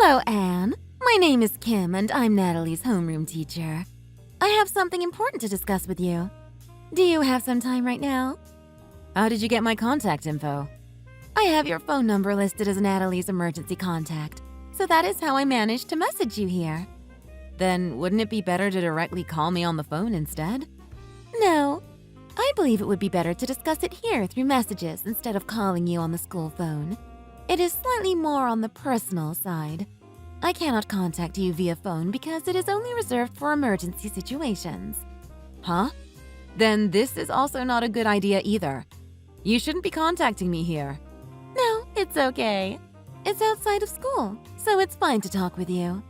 Hello, Anne. My name is Kim, and I'm Natalie's homeroom teacher. I have something important to discuss with you. Do you have some time right now? How did you get my contact info? I have your phone number listed as Natalie's emergency contact, so that is how I managed to message you here. Then wouldn't it be better to directly call me on the phone instead? No. I believe it would be better to discuss it here through messages instead of calling you on the school phone. It is slightly more on the personal side. I cannot contact you via phone because it is only reserved for emergency situations. Huh? Then this is also not a good idea either. You shouldn't be contacting me here. No, it's okay. It's outside of school, so it's fine to talk with you.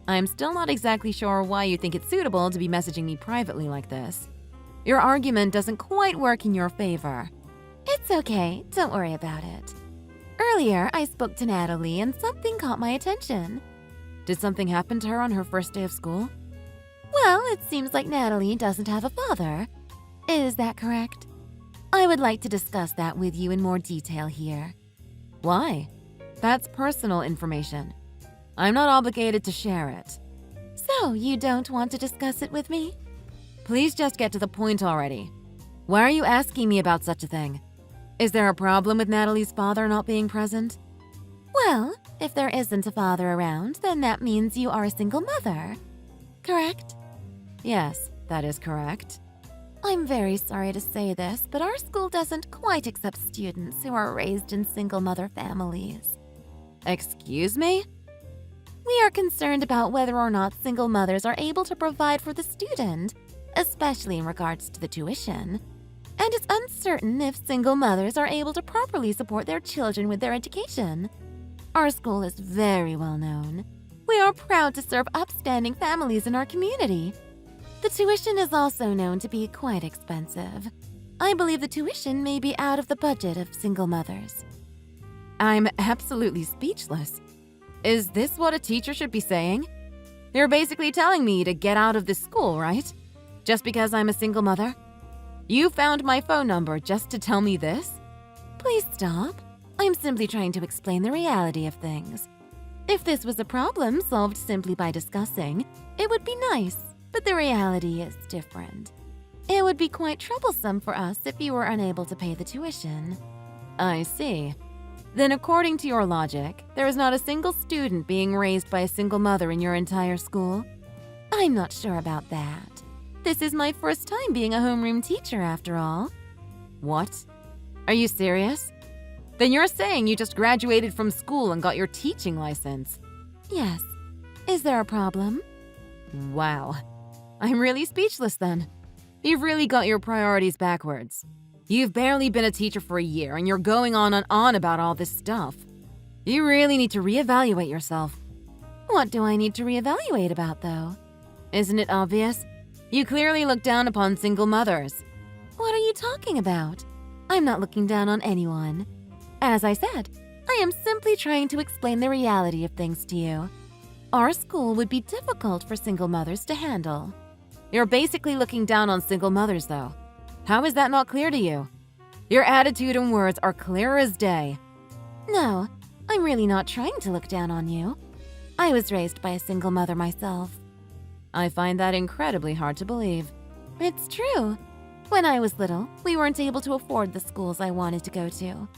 I'm still not exactly sure why you think it's suitable to be messaging me privately like this. Your argument doesn't quite work in your favor. It's okay, don't worry about it. Earlier, I spoke to Natalie and something caught my attention. Did something happen to her on her first day of school? Well, it seems like Natalie doesn't have a father. Is that correct? I would like to discuss that with you in more detail here. Why? That's personal information. I'm not obligated to share it. So, you don't want to discuss it with me? Please just get to the point already. Why are you asking me about such a thing? Is there a problem with Natalie's father not being present? Well, if there isn't a father around, then that means you are a single mother. Correct? Yes, that is correct. I'm very sorry to say this, but our school doesn't quite accept students who are raised in single mother families. Excuse me? We are concerned about whether or not single mothers are able to provide for the student, especially in regards to the tuition. And it's uncertain if single mothers are able to properly support their children with their education. Our school is very well known. We are proud to serve upstanding families in our community. The tuition is also known to be quite expensive. I believe the tuition may be out of the budget of single mothers. I'm absolutely speechless. Is this what a teacher should be saying? You're basically telling me to get out of this school, right? Just because I'm a single mother? You found my phone number just to tell me this? Please stop. I'm simply trying to explain the reality of things. If this was a problem solved simply by discussing, it would be nice, but the reality is different. It would be quite troublesome for us if you were unable to pay the tuition. I see. Then according to your logic, there is not a single student being raised by a single mother in your entire school? I'm not sure about that. This is my first time being a homeroom teacher, after all. What? Are you serious? Then you're saying you just graduated from school and got your teaching license? Yes. Is there a problem? Wow. I'm really speechless then. You've really got your priorities backwards. You've barely been a teacher for a year and you're going on and on about all this stuff. You really need to reevaluate yourself. What do I need to reevaluate about, though? Isn't it obvious? You clearly look down upon single mothers. What are you talking about? I'm not looking down on anyone. As I said, I am simply trying to explain the reality of things to you. Our school would be difficult for single mothers to handle. You're basically looking down on single mothers, though. How is that not clear to you? Your attitude and words are clear as day. No, I'm really not trying to look down on you. I was raised by a single mother myself. I find that incredibly hard to believe. It's true. When I was little, we weren't able to afford the schools I wanted to go to.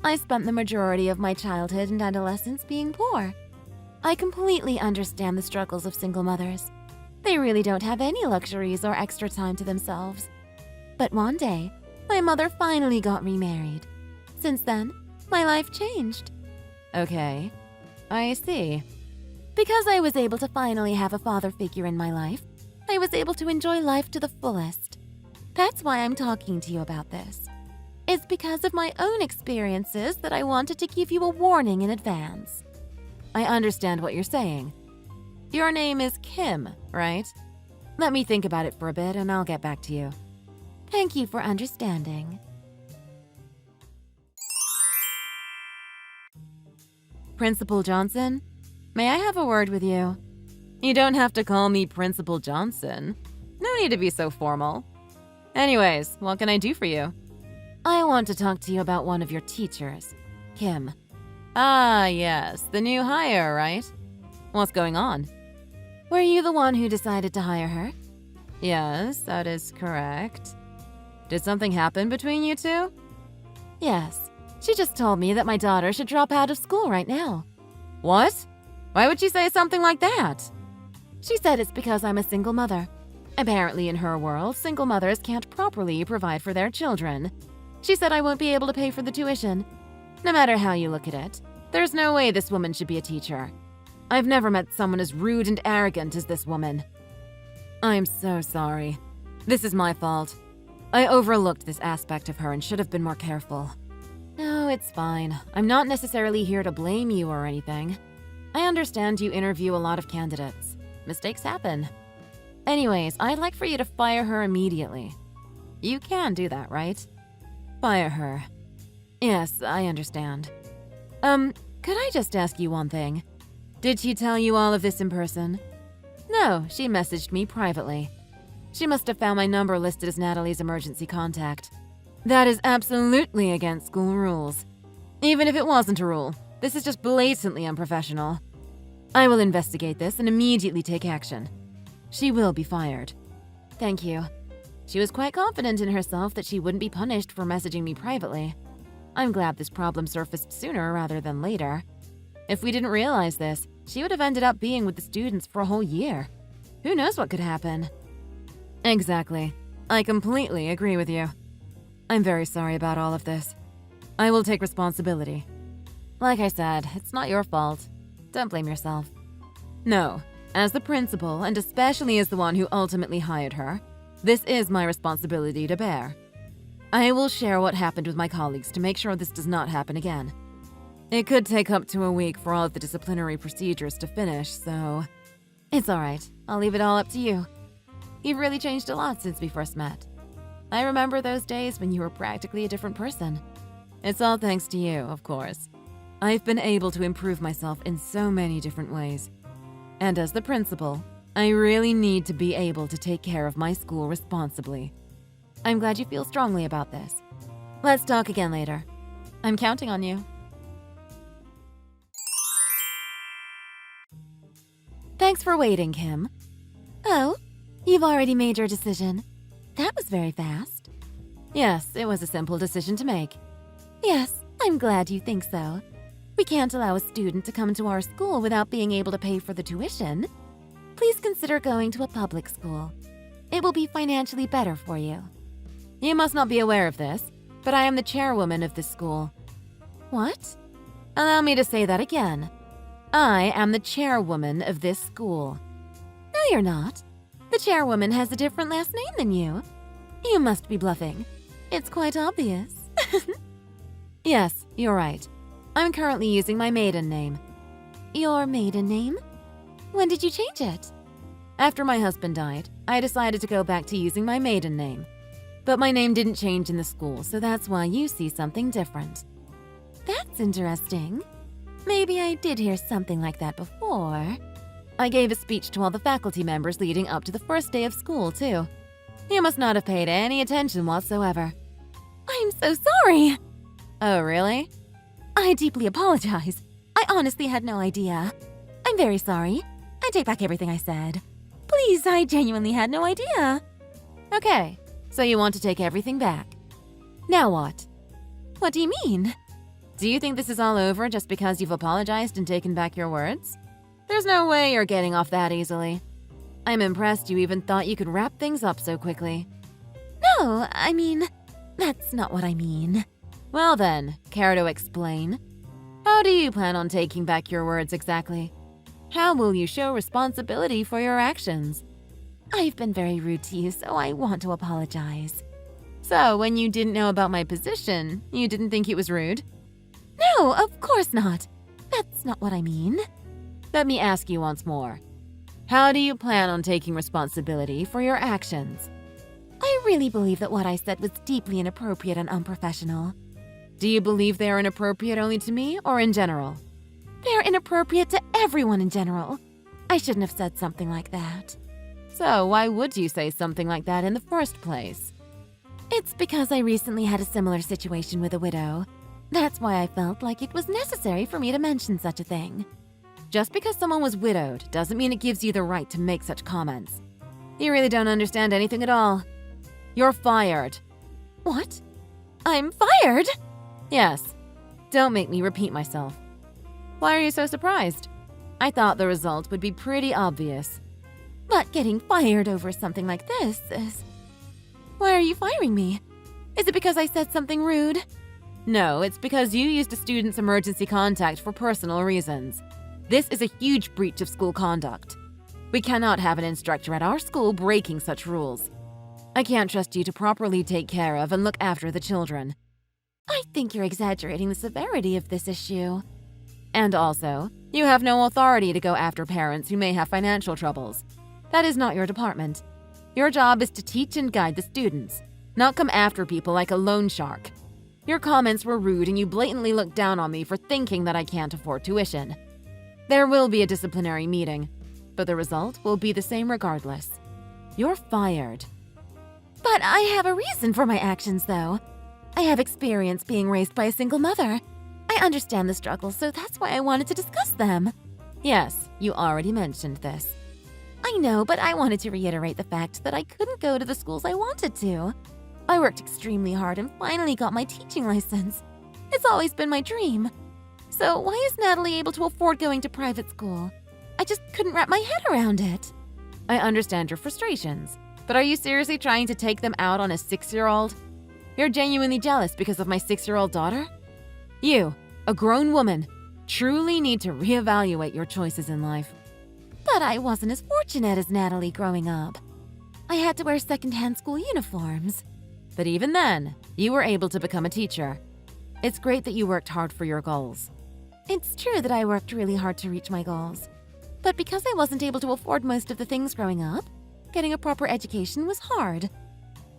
I spent the majority of my childhood and adolescence being poor. I completely understand the struggles of single mothers. They really don't have any luxuries or extra time to themselves. But one day, my mother finally got remarried. Since then, my life changed. Okay, I see. Because I was able to finally have a father figure in my life, I was able to enjoy life to the fullest. That's why I'm talking to you about this. It's because of my own experiences that I wanted to give you a warning in advance. I understand what you're saying. Your name is Kim, right? Let me think about it for a bit and I'll get back to you. Thank you for understanding. Principal Johnson, may I have a word with you? You don't have to call me Principal Johnson. No need to be so formal. Anyways, what can I do for you? I want to talk to you about one of your teachers, Kim. Ah, yes, the new hire, right? What's going on? Were you the one who decided to hire her? Yes, that is correct. Did something happen between you two? Yes. She just told me that my daughter should drop out of school right now. What? Why would she say something like that? She said it's because I'm a single mother. Apparently, in her world, single mothers can't properly provide for their children. She said I won't be able to pay for the tuition. No matter how you look at it, there's no way this woman should be a teacher. I've never met someone as rude and arrogant as this woman. I'm so sorry. This is my fault. I overlooked this aspect of her and should have been more careful. No, it's fine. I'm not necessarily here to blame you or anything. I understand you interview a lot of candidates. Mistakes happen. Anyways, I'd like for you to fire her immediately. You can do that, right? Fire her. Yes, I understand. Could I just ask you one thing? Did she tell you all of this in person? No, she messaged me privately. She must have found my number listed as Natalie's emergency contact. That is absolutely against school rules. Even if it wasn't a rule, this is just blatantly unprofessional. I will investigate this and immediately take action. She will be fired. Thank you. She was quite confident in herself that she wouldn't be punished for messaging me privately. I'm glad this problem surfaced sooner rather than later. If we didn't realize this, she would have ended up being with the students for a whole year. Who knows what could happen? Exactly. I completely agree with you. I'm very sorry about all of this. I will take responsibility. Like I said, it's not your fault. Don't blame yourself. No, as the principal, and especially as the one who ultimately hired her, this is my responsibility to bear. I will share what happened with my colleagues to make sure this does not happen again. It could take up to a week for all of the disciplinary procedures to finish, so... It's alright. I'll leave it all up to you. You've really changed a lot since we first met. I remember those days when you were practically a different person. It's all thanks to you, of course. I've been able to improve myself in so many different ways. And as the principal, I really need to be able to take care of my school responsibly. I'm glad you feel strongly about this. Let's talk again later. I'm counting on you. Thanks for waiting, Kim. Oh, you've already made your decision. That was very fast. Yes, it was a simple decision to make. Yes, I'm glad you think so. We can't allow a student to come to our school without being able to pay for the tuition. Please consider going to a public school. It will be financially better for you. You must not be aware of this, but I am the chairwoman of this school. What? Allow me to say that again. I am the chairwoman of this school. No, you're not. The chairwoman has a different last name than you. You must be bluffing. It's quite obvious. Yes, you're right. I'm currently using my maiden name. Your maiden name? When did you change it? After my husband died, I decided to go back to using my maiden name. But my name didn't change in the school, so that's why you see something different. That's interesting. Maybe I did hear something like that before. I gave a speech to all the faculty members leading up to the first day of school, too. You must not have paid any attention whatsoever. I'm so sorry! Oh, really? I deeply apologize. I honestly had no idea. I'm very sorry. I take back everything I said. Please, I genuinely had no idea. Okay, so you want to take everything back. Now what? What do you mean? Do you think this is all over just because you've apologized and taken back your words? There's no way you're getting off that easily. I'm impressed you even thought you could wrap things up so quickly. No, I mean, that's not what I mean. Well then, care to explain? How do you plan on taking back your words exactly? How will you show responsibility for your actions? I've been very rude to you, so I want to apologize. So, when you didn't know about my position, you didn't think it was rude? No, of course not. That's not what I mean. Let me ask you once more. How do you plan on taking responsibility for your actions? I really believe that what I said was deeply inappropriate and unprofessional. Do you believe they are inappropriate only to me or in general? They're inappropriate to everyone in general. I shouldn't have said something like that. So why would you say something like that in the first place? It's because I recently had a similar situation with a widow. That's why I felt like it was necessary for me to mention such a thing. Just because someone was widowed doesn't mean it gives you the right to make such comments. You really don't understand anything at all. You're fired. What? I'm fired? Yes. Don't make me repeat myself. Why are you so surprised? I thought the result would be pretty obvious. But getting fired over something like this is... Why are you firing me? Is it because I said something rude? No, it's because you used a student's emergency contact for personal reasons. This is a huge breach of school conduct. We cannot have an instructor at our school breaking such rules. I can't trust you to properly take care of and look after the children. I think you're exaggerating the severity of this issue. And also, you have no authority to go after parents who may have financial troubles. That is not your department. Your job is to teach and guide the students, not come after people like a loan shark. Your comments were rude and you blatantly looked down on me for thinking that I can't afford tuition. There will be a disciplinary meeting, but the result will be the same regardless. You're fired. But I have a reason for my actions, though. I have experience being raised by a single mother. I understand the struggles, so that's why I wanted to discuss them. Yes, you already mentioned this. I know, but I wanted to reiterate the fact that I couldn't go to the schools I wanted to. I worked extremely hard and finally got my teaching license. It's always been my dream. So why is Natalie able to afford going to private school? I just couldn't wrap my head around it. I understand your frustrations, but are you seriously trying to take them out on a 6-year-old? You're genuinely jealous because of my 6-year-old daughter? You, a grown woman, truly need to reevaluate your choices in life. But I wasn't as fortunate as Natalie growing up. I had to wear secondhand school uniforms. But even then, you were able to become a teacher. It's great that you worked hard for your goals. It's true that I worked really hard to reach my goals. But because I wasn't able to afford most of the things growing up, getting a proper education was hard.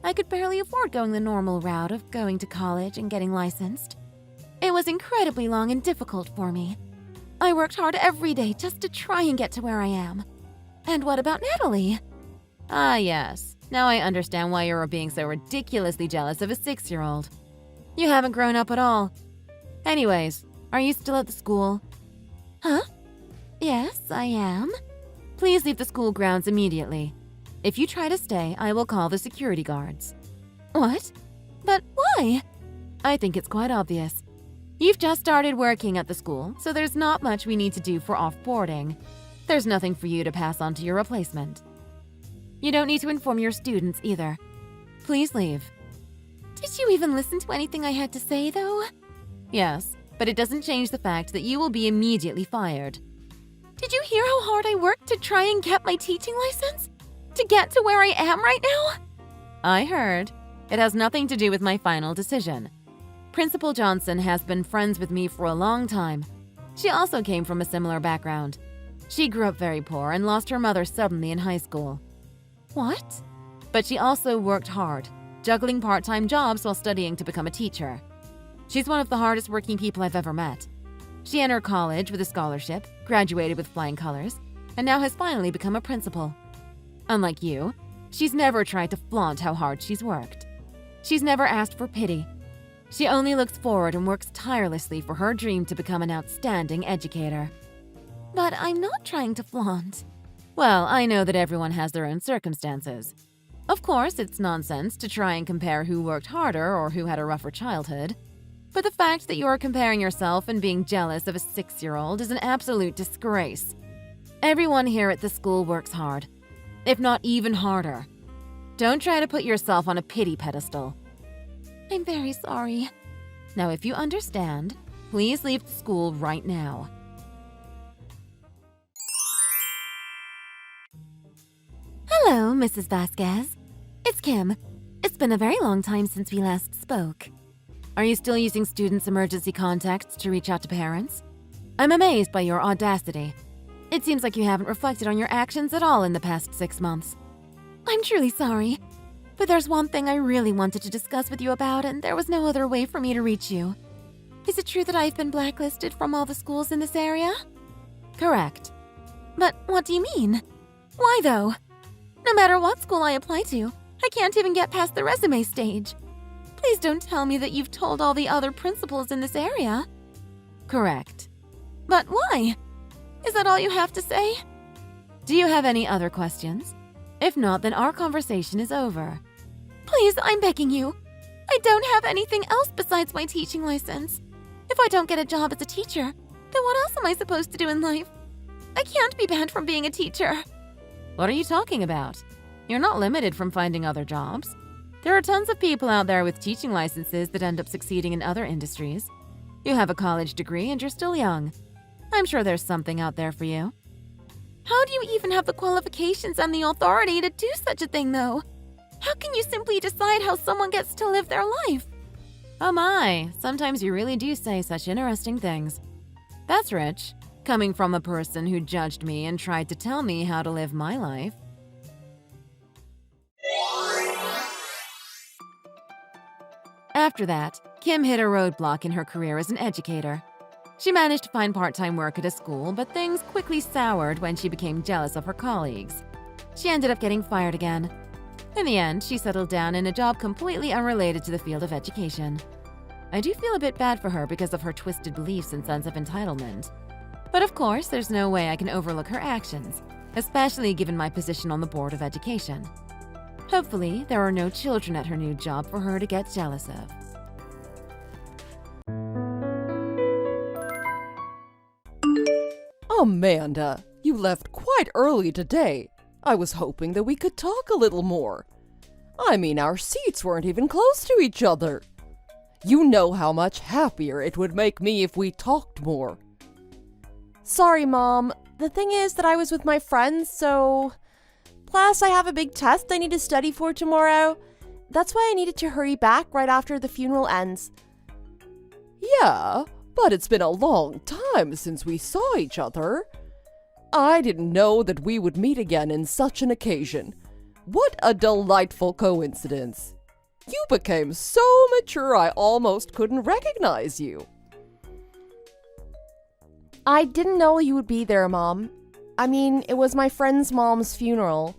I could barely afford going the normal route of going to college and getting licensed. It was incredibly long and difficult for me. I worked hard every day just to try and get to where I am. And what about Natalie? Ah, yes. Now I understand why you're being so ridiculously jealous of a 6-year-old. You haven't grown up at all. Anyways, are you still at the school? Huh? Yes, I am. Please leave the school grounds immediately. If you try to stay, I will call the security guards. What? But why? I think it's quite obvious. You've just started working at the school, so there's not much we need to do for off-boarding. There's nothing for you to pass on to your replacement. You don't need to inform your students either. Please leave. Did you even listen to anything I had to say, though? Yes, but it doesn't change the fact that you will be immediately fired. Did you hear how hard I worked to try and get my teaching license? To get to where I am right now? I heard. It has nothing to do with my final decision. Principal Johnson has been friends with me for a long time. She also came from a similar background. She grew up very poor and lost her mother suddenly in high school. What? But she also worked hard, juggling part-time jobs while studying to become a teacher. She's one of the hardest working people I've ever met. She entered college with a scholarship, graduated with flying colors, and now has finally become a principal. Unlike you, she's never tried to flaunt how hard she's worked. She's never asked for pity. She only looks forward and works tirelessly for her dream to become an outstanding educator. But I'm not trying to flaunt. Well, I know that everyone has their own circumstances. Of course, it's nonsense to try and compare who worked harder or who had a rougher childhood. But the fact that you are comparing yourself and being jealous of a 6-year-old is an absolute disgrace. Everyone here at the school works hard, if not even harder. Don't try to put yourself on a pity pedestal. I'm very sorry. Now, if you understand, please leave the school right now. Hello, Mrs. Vasquez. It's Kim. It's been a very long time since we last spoke. Are you still using students' emergency contacts to reach out to parents? I'm amazed by your audacity. It seems like you haven't reflected on your actions at all in the past 6 months. I'm truly sorry. But there's one thing I really wanted to discuss with you about, and there was no other way for me to reach you. Is it true that I've been blacklisted from all the schools in this area? Correct. But what do you mean? Why, though? No matter what school I apply to, I can't even get past the resume stage. Please don't tell me that you've told all the other principals in this area. Correct. But why? Is that all you have to say? Do you have any other questions? If not, then our conversation is over. Please, I'm begging you. I don't have anything else besides my teaching license. If I don't get a job as a teacher, then what else am I supposed to do in life? I can't be banned from being a teacher. What are you talking about? You're not limited from finding other jobs. There are tons of people out there with teaching licenses that end up succeeding in other industries. You have a college degree and you're still young. I'm sure there's something out there for you. How do you even have the qualifications and the authority to do such a thing, though? How can you simply decide how someone gets to live their life? Oh my, sometimes you really do say such interesting things. That's rich, coming from a person who judged me and tried to tell me how to live my life. After that, Kim hit a roadblock in her career as an educator. She managed to find part-time work at a school, but things quickly soured when she became jealous of her colleagues. She ended up getting fired again. In the end, she settled down in a job completely unrelated to the field of education. I do feel a bit bad for her because of her twisted beliefs and sense of entitlement. But of course, there's no way I can overlook her actions, especially given my position on the Board of Education. Hopefully, there are no children at her new job for her to get jealous of. Amanda, you left quite early today. I was hoping that we could talk a little more. I mean, our seats weren't even close to each other. You know how much happier it would make me if we talked more. Sorry, Mom. The thing is that I was with my friends, so... Plus, I have a big test I need to study for tomorrow. That's why I needed to hurry back right after the funeral ends. Yeah, but it's been a long time since we saw each other. I didn't know that we would meet again in such an occasion. What a delightful coincidence. You became so mature I almost couldn't recognize you. I didn't know you would be there, Mom. I mean, it was my friend's mom's funeral.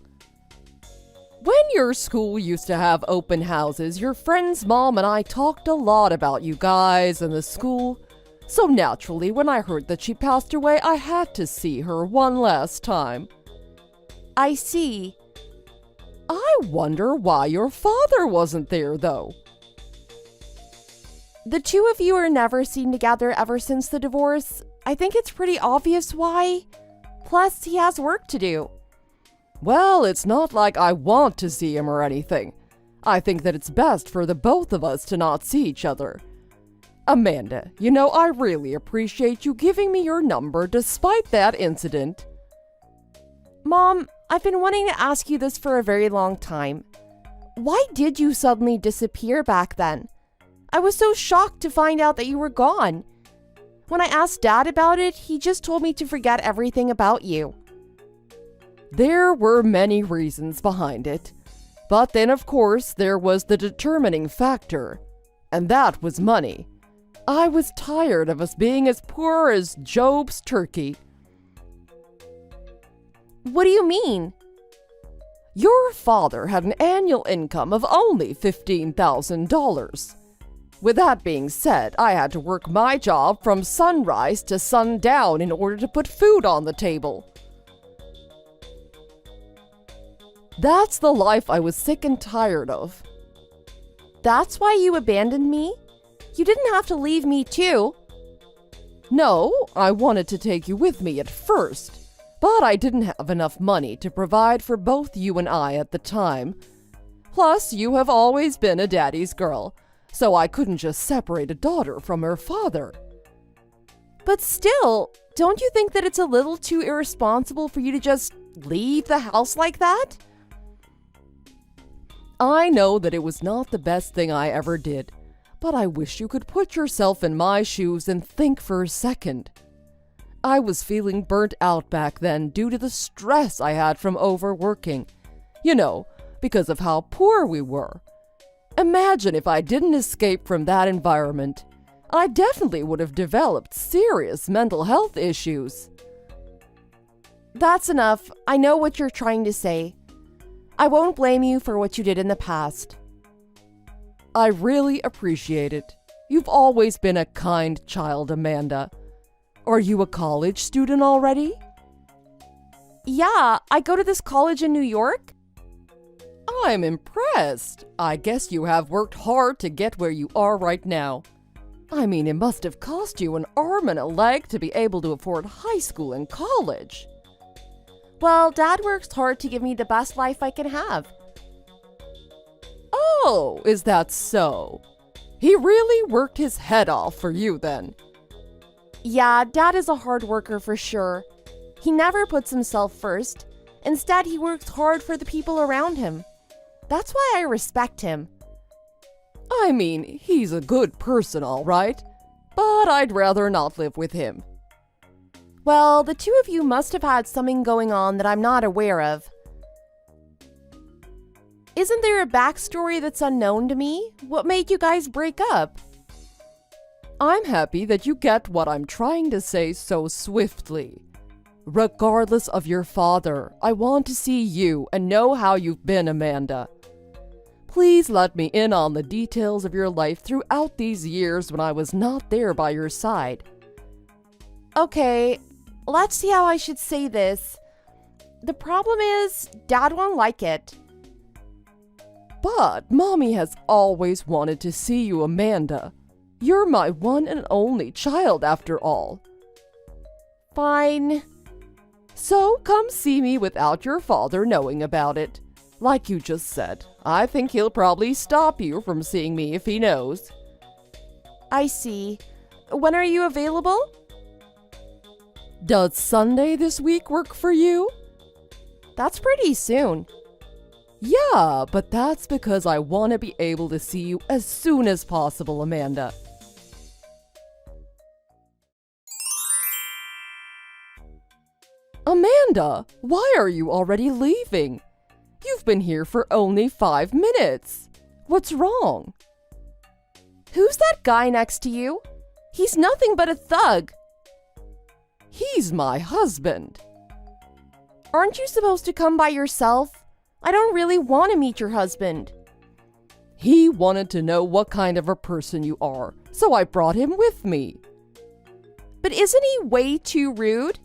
When your school used to have open houses, your friend's mom and I talked a lot about you guys and the school. So naturally, when I heard that she passed away, I had to see her one last time. I see. I wonder why your father wasn't there, though. The two of you are never seen together ever since the divorce. I think it's pretty obvious why. Plus, he has work to do. Well, it's not like I want to see him or anything. I think that it's best for the both of us to not see each other. Amanda, you know, I really appreciate you giving me your number despite that incident. Mom, I've been wanting to ask you this for a very long time. Why did you suddenly disappear back then? I was so shocked to find out that you were gone. When I asked Dad about it, he just told me to forget everything about you. There were many reasons behind it. But then, of course, there was the determining factor. And that was money. I was tired of us being as poor as Job's turkey. What do you mean? Your father had an annual income of only $15,000. With that being said, I had to work my job from sunrise to sundown in order to put food on the table. That's the life I was sick and tired of. That's why you abandoned me? You didn't have to leave me too. No, I wanted to take you with me at first, but I didn't have enough money to provide for both you and I at the time. Plus, you have always been a daddy's girl, so I couldn't just separate a daughter from her father. But still, don't you think that it's a little too irresponsible for you to just leave the house like that? I know that it was not the best thing I ever did, but I wish you could put yourself in my shoes and think for a second. I was feeling burnt out back then due to the stress I had from overworking. You know, because of how poor we were. Imagine if I didn't escape from that environment. I definitely would have developed serious mental health issues. That's enough. I know what you're trying to say. I won't blame you for what you did in the past. I really appreciate it. You've always been a kind child, Amanda. Are you a college student already? Yeah, I go to this college in New York. I'm impressed. I guess you have worked hard to get where you are right now. I mean, it must have cost you an arm and a leg to be able to afford high school and college. Well, Dad works hard to give me the best life I can have. Oh, is that so? He really worked his head off for you then. Yeah, Dad is a hard worker for sure. He never puts himself first. Instead, he works hard for the people around him. That's why I respect him. I mean, he's a good person, all right, but I'd rather not live with him. Well, the two of you must have had something going on that I'm not aware of. Isn't there a backstory that's unknown to me? What made you guys break up? I'm happy that you get what I'm trying to say so swiftly. Regardless of your father, I want to see you and know how you've been, Amanda. Please let me in on the details of your life throughout these years when I was not there by your side. Okay, let's see how I should say this. The problem is, Dad won't like it. But Mommy has always wanted to see you, Amanda. You're my one and only child, after all. Fine. So come see me without your father knowing about it. Like you just said, I think he'll probably stop you from seeing me if he knows. I see. When are you available? Does Sunday this week work for you? That's pretty soon. Yeah, but that's because I want to be able to see you as soon as possible, Amanda. Amanda, why are you already leaving? You've been here for only 5 minutes. What's wrong? Who's that guy next to you? He's nothing but a thug. He's my husband. Aren't you supposed to come by yourself? I don't really want to meet your husband. He wanted to know what kind of a person you are, so I brought him with me. But isn't he way too rude?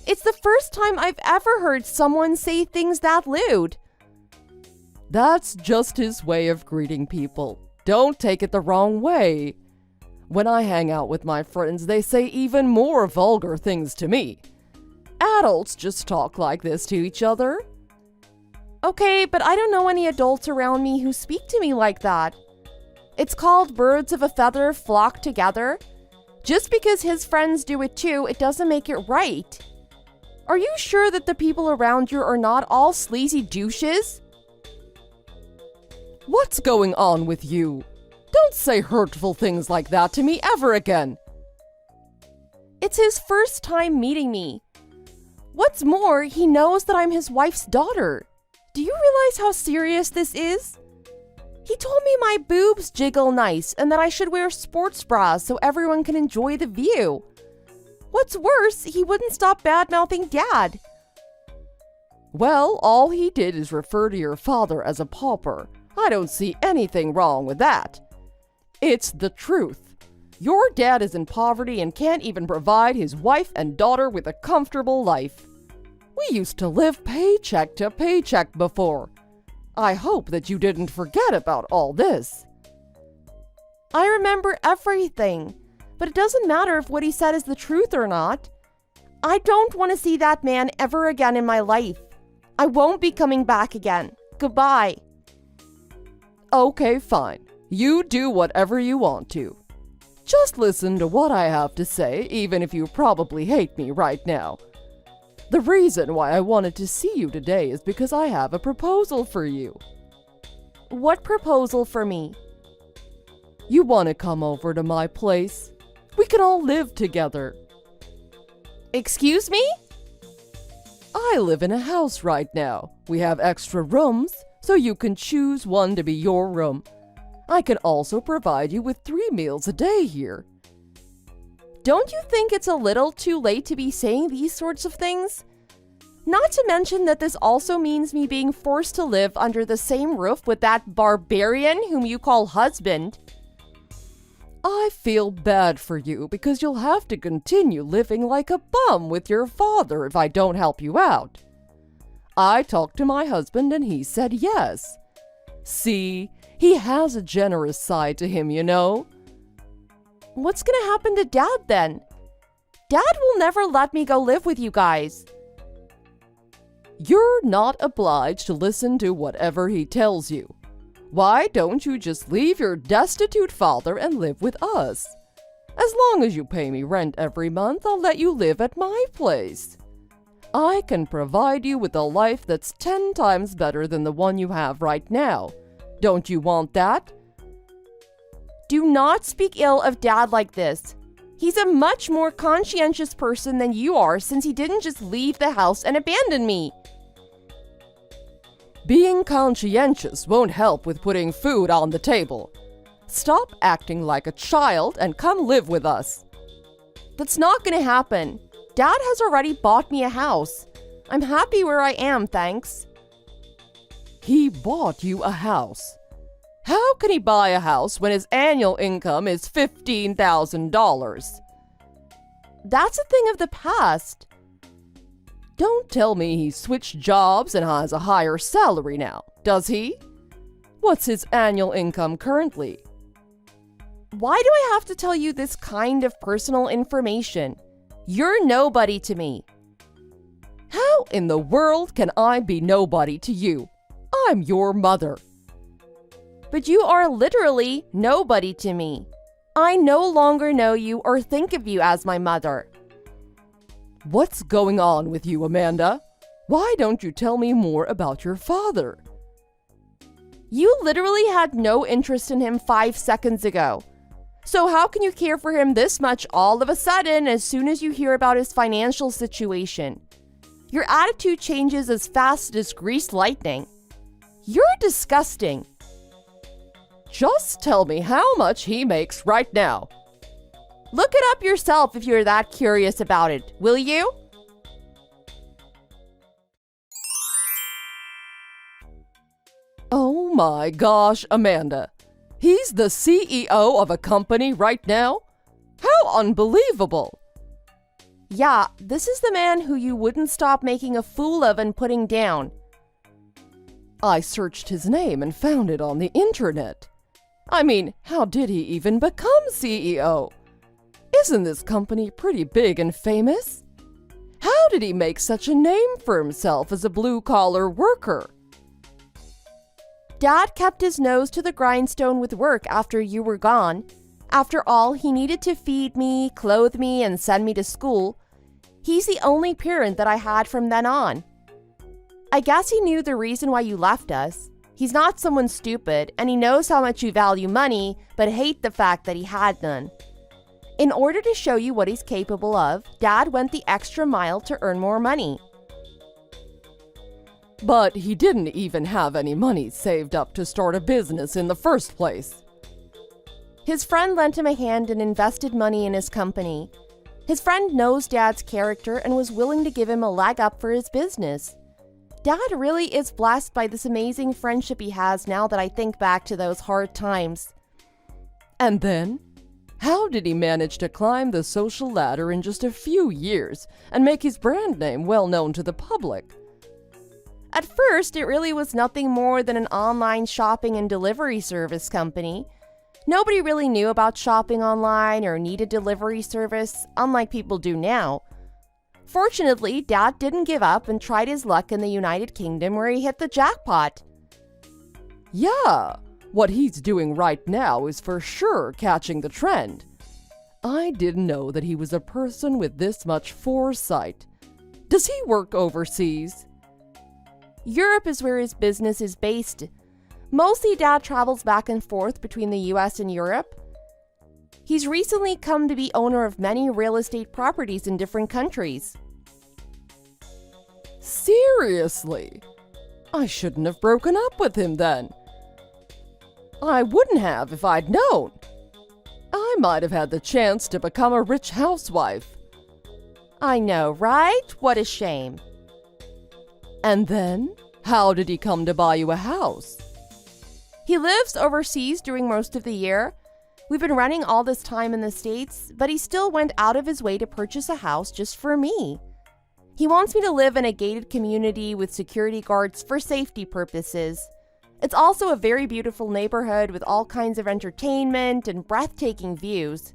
It's the first time I've ever heard someone say things that lewd. That's just his way of greeting people. Don't take it the wrong way. When I hang out with my friends, they say even more vulgar things to me. Adults just talk like this to each other. Okay, but I don't know any adults around me who speak to me like that. It's called birds of a feather flock together. Just because his friends do it too, it doesn't make it right. Are you sure that the people around you are not all sleazy douches? What's going on with you? Don't say hurtful things like that to me ever again. It's his first time meeting me. What's more, he knows that I'm his wife's daughter. Do you realize how serious this is? He told me my boobs jiggle nice and that I should wear sports bras so everyone can enjoy the view. What's worse, he wouldn't stop bad-mouthing Dad. Well, all he did is refer to your father as a pauper. I don't see anything wrong with that. It's the truth. Your dad is in poverty and can't even provide his wife and daughter with a comfortable life. We used to live paycheck to paycheck before. I hope that you didn't forget about all this. I remember everything, but it doesn't matter if what he said is the truth or not. I don't want to see that man ever again in my life. I won't be coming back again. Goodbye. Okay, fine. You do whatever you want to. Just listen to what I have to say, even if you probably hate me right now. The reason why I wanted to see you today is because I have a proposal for you. What proposal for me? You want to come over to my place? We can all live together. Excuse me? I live in a house right now. We have extra rooms, so you can choose one to be your room. I can also provide you with 3 meals a day here. Don't you think it's a little too late to be saying these sorts of things? Not to mention that this also means me being forced to live under the same roof with that barbarian whom you call husband. I feel bad for you because you'll have to continue living like a bum with your father if I don't help you out. I talked to my husband and he said yes. See, he has a generous side to him, you know. What's gonna happen to Dad then? Dad will never let me go live with you guys. You're not obliged to listen to whatever he tells you. Why don't you just leave your destitute father and live with us? As long as you pay me rent every month, I'll let you live at my place. I can provide you with a life that's 10 times better than the one you have right now. Don't you want that? Do not speak ill of Dad like this. He's a much more conscientious person than you are since he didn't just leave the house and abandon me. Being conscientious won't help with putting food on the table. Stop acting like a child and come live with us. That's not gonna happen. Dad has already bought me a house. I'm happy where I am, thanks. He bought you a house. How can he buy a house when his annual income is $15,000? That's a thing of the past. Don't tell me he switched jobs and has a higher salary now, does he? What's his annual income currently? Why do I have to tell you this kind of personal information? You're nobody to me. How in the world can I be nobody to you? I'm your mother. But you are literally nobody to me. I no longer know you or think of you as my mother. What's going on with you, Amanda? Why don't you tell me more about your father? You literally had no interest in him 5 seconds ago. So how can you care for him this much all of a sudden as soon as you hear about his financial situation? Your attitude changes as fast as greased lightning. You're disgusting. Just tell me how much he makes right now. Look it up yourself if you're that curious about it, will you? Oh my gosh, Amanda. He's the CEO of a company right now? How unbelievable! Yeah, this is the man who you wouldn't stop making a fool of and putting down. I searched his name and found it on the internet. I mean, how did he even become CEO? Isn't this company pretty big and famous? How did he make such a name for himself as a blue-collar worker? Dad kept his nose to the grindstone with work after you were gone. After all, he needed to feed me, clothe me, and send me to school. He's the only parent that I had from then on. I guess he knew the reason why you left us. He's not someone stupid, and he knows how much you value money, but hate the fact that he had none. In order to show you what he's capable of, Dad went the extra mile to earn more money. But he didn't even have any money saved up to start a business in the first place. His friend lent him a hand and invested money in his company. His friend knows Dad's character and was willing to give him a leg up for his business. Dad really is blessed by this amazing friendship he has now that I think back to those hard times. And then? How did he manage to climb the social ladder in just a few years and make his brand name well known to the public? At first, it really was nothing more than an online shopping and delivery service company. Nobody really knew about shopping online or needed delivery service, unlike people do now. Fortunately, Dad didn't give up and tried his luck in the United Kingdom where he hit the jackpot. Yeah, what he's doing right now is for sure catching the trend. I didn't know that he was a person with this much foresight. Does he work overseas? Europe is where his business is based. Mostly, Dad travels back and forth between the US and Europe. He's recently come to be owner of many real estate properties in different countries. Seriously? I shouldn't have broken up with him then. I wouldn't have if I'd known. I might have had the chance to become a rich housewife. I know, right? What a shame. And then, how did he come to buy you a house? He lives overseas during most of the year. We've been running all this time in the States, but he still went out of his way to purchase a house just for me. He wants me to live in a gated community with security guards for safety purposes. It's also a very beautiful neighborhood with all kinds of entertainment and breathtaking views.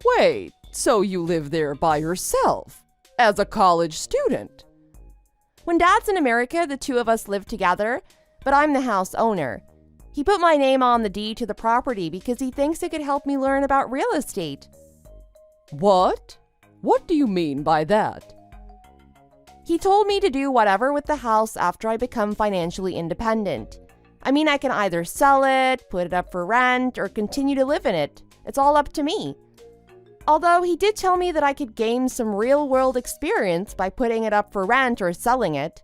Wait, so you live there by yourself? As a college student? When Dad's in America, the two of us live together, but I'm the house owner. He put my name on the deed to the property because he thinks it could help me learn about real estate. What? What do you mean by that? He told me to do whatever with the house after I become financially independent. I mean, I can either sell it, put it up for rent, or continue to live in it. It's all up to me. Although he did tell me that I could gain some real-world experience by putting it up for rent or selling it.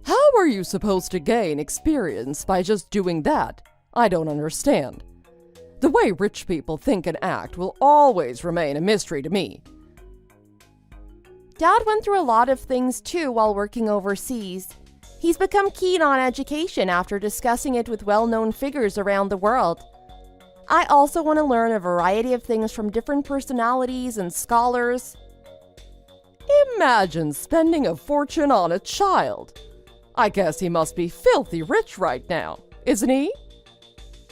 How are you supposed to gain experience by just doing that? I don't understand. The way rich people think and act will always remain a mystery to me. Dad went through a lot of things too while working overseas. He's become keen on education after discussing it with well-known figures around the world. I also want to learn a variety of things from different personalities and scholars. Imagine spending a fortune on a child. I guess he must be filthy rich right now, isn't he?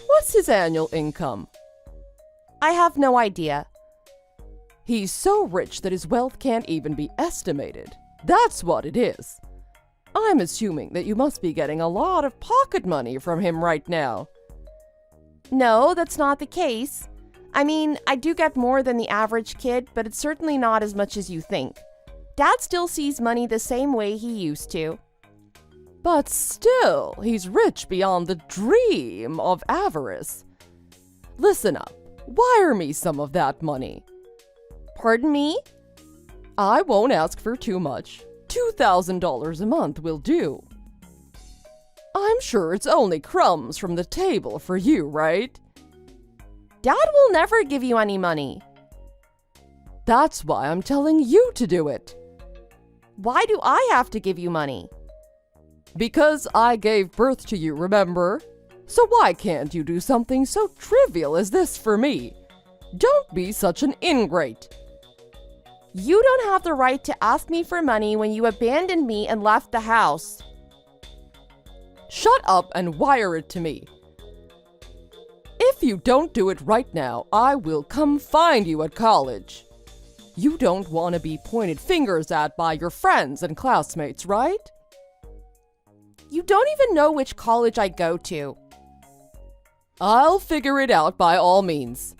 What's his annual income? I have no idea. He's so rich that his wealth can't even be estimated. That's what it is. I'm assuming that you must be getting a lot of pocket money from him right now. No, that's not the case. I mean, I do get more than the average kid, but it's certainly not as much as you think. Dad still sees money the same way he used to. But still, he's rich beyond the dream of avarice. Listen up. Wire me some of that money. Pardon me? I won't ask for too much. $2,000 a month will do. I'm sure it's only crumbs from the table for you, right? Dad will never give you any money. That's why I'm telling you to do it. Why do I have to give you money? Because I gave birth to you, remember? So why can't you do something so trivial as this for me? Don't be such an ingrate. You don't have the right to ask me for money when you abandoned me and left the house. Shut up and wire it to me. If you don't do it right now, I will come find you at college. You don't want to be pointed fingers at by your friends and classmates, right? You don't even know which college I go to. I'll figure it out by all means.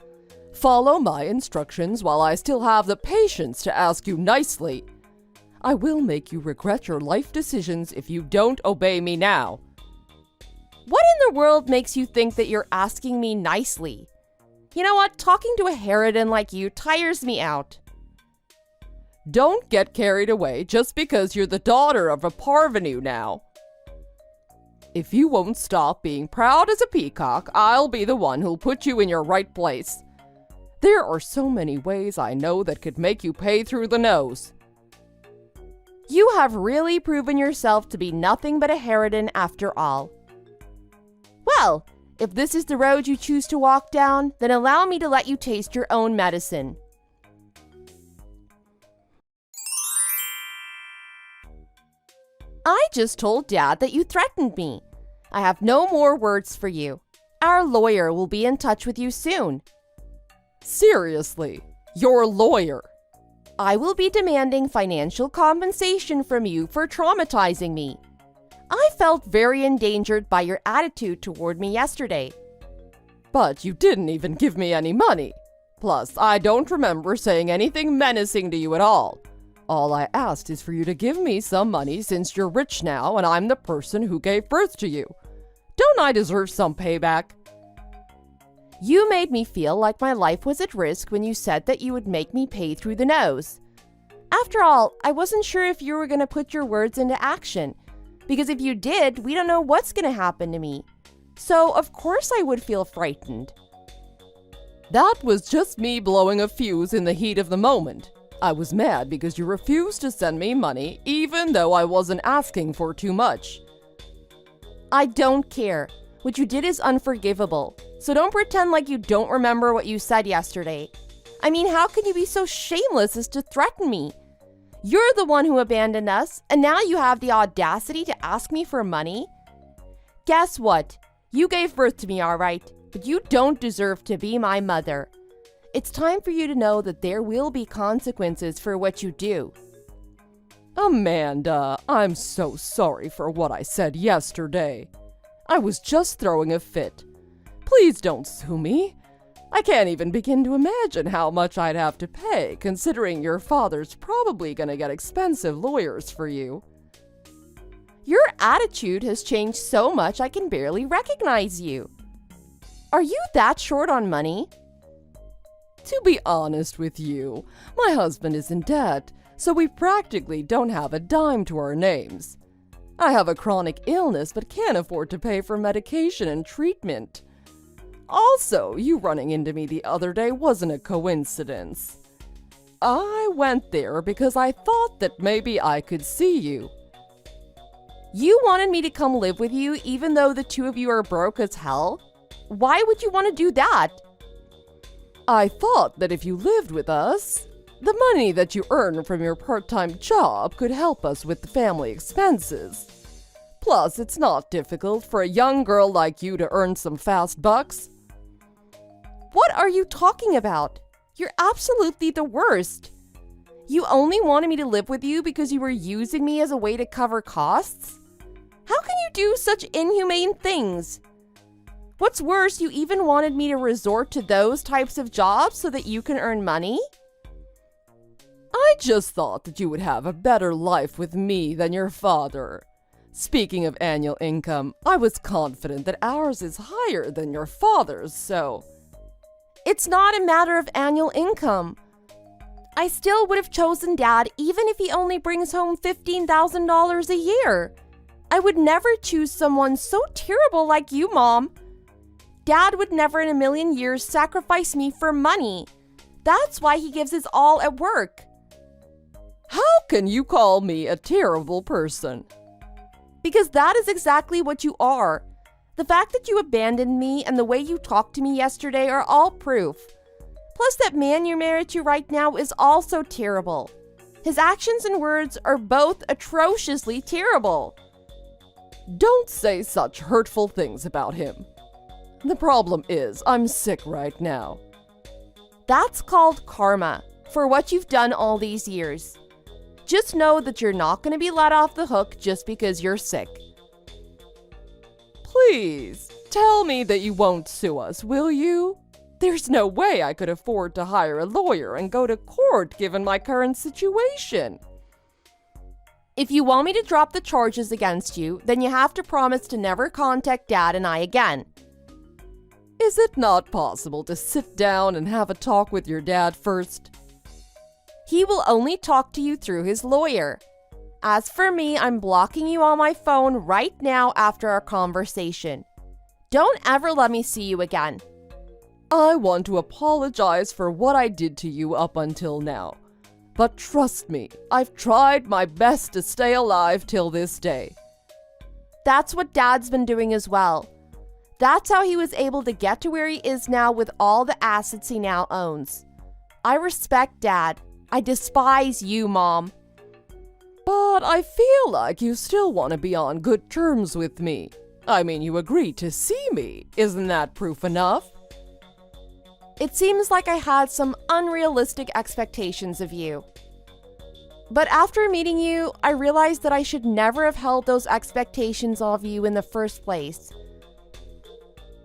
Follow my instructions while I still have the patience to ask you nicely. I will make you regret your life decisions if you don't obey me now. What in the world makes you think that you're asking me nicely? You know what? Talking to a harridan like you tires me out. Don't get carried away just because you're the daughter of a parvenu now. If you won't stop being proud as a peacock, I'll be the one who'll put you in your right place. There are so many ways I know that could make you pay through the nose. You have really proven yourself to be nothing but a harridan after all. Well, if this is the road you choose to walk down, then allow me to let you taste your own medicine. I just told Dad that you threatened me. I have no more words for you. Our lawyer will be in touch with you soon. Seriously, your lawyer? I will be demanding financial compensation from you for traumatizing me. I felt very endangered by your attitude toward me yesterday. But you didn't even give me any money. Plus, I don't remember saying anything menacing to you at all. All I asked is for you to give me some money since you're rich now and I'm the person who gave birth to you. Don't I deserve some payback? You made me feel like my life was at risk when you said that you would make me pay through the nose. After all, I wasn't sure if you were going to put your words into action, because if you did, we don't know what's going to happen to me. So, of course I would feel frightened. That was just me blowing a fuse in the heat of the moment. I was mad because you refused to send me money even though I wasn't asking for too much. I don't care. What you did is unforgivable. So don't pretend like you don't remember what you said yesterday. I mean, how can you be so shameless as to threaten me? You're the one who abandoned us, and now you have the audacity to ask me for money? Guess what? You gave birth to me, all right, but you don't deserve to be my mother. It's time for you to know that there will be consequences for what you do. Amanda, I'm so sorry for what I said yesterday. I was just throwing a fit. Please don't sue me. I can't even begin to imagine how much I'd have to pay, considering your father's probably gonna get expensive lawyers for you. Your attitude has changed so much I can barely recognize you. Are you that short on money? To be honest with you, my husband is in debt, so we practically don't have a dime to our names. I have a chronic illness but can't afford to pay for medication and treatment. Also, you running into me the other day wasn't a coincidence. I went there because I thought that maybe I could see you. You wanted me to come live with you even though the two of you are broke as hell? Why would you want to do that? I thought that if you lived with us, the money that you earn from your part-time job could help us with the family expenses. Plus, it's not difficult for a young girl like you to earn some fast bucks. What are you talking about? You're absolutely the worst. You only wanted me to live with you because you were using me as a way to cover costs? How can you do such inhumane things? What's worse, you even wanted me to resort to those types of jobs so that you can earn money? I just thought that you would have a better life with me than your father. Speaking of annual income, I was confident that ours is higher than your father's, so... It's not a matter of annual income. I still would have chosen Dad even if he only brings home $15,000 a year. I would never choose someone so terrible like you, Mom. Dad would never in a million years sacrifice me for money. That's why he gives his all at work. How can you call me a terrible person? Because that is exactly what you are. The fact that you abandoned me and the way you talked to me yesterday are all proof. Plus, that man you're married to right now is also terrible. His actions and words are both atrociously terrible. Don't say such hurtful things about him. The problem is, I'm sick right now. That's called karma for what you've done all these years. Just know that you're not going to be let off the hook just because you're sick. Please, tell me that you won't sue us, will you? There's no way I could afford to hire a lawyer and go to court given my current situation. If you want me to drop the charges against you, then you have to promise to never contact Dad and I again. Is it not possible to sit down and have a talk with your dad first? He will only talk to you through his lawyer. As for me, I'm blocking you on my phone right now after our conversation. Don't ever let me see you again. I want to apologize for what I did to you up until now. But trust me, I've tried my best to stay alive till this day. That's what Dad's been doing as well. That's how he was able to get to where he is now with all the assets he now owns. I respect Dad. I despise you, Mom. But I feel like you still want to be on good terms with me. I mean, you agreed to see me. Isn't that proof enough? It seems like I had some unrealistic expectations of you. But after meeting you, I realized that I should never have held those expectations of you in the first place.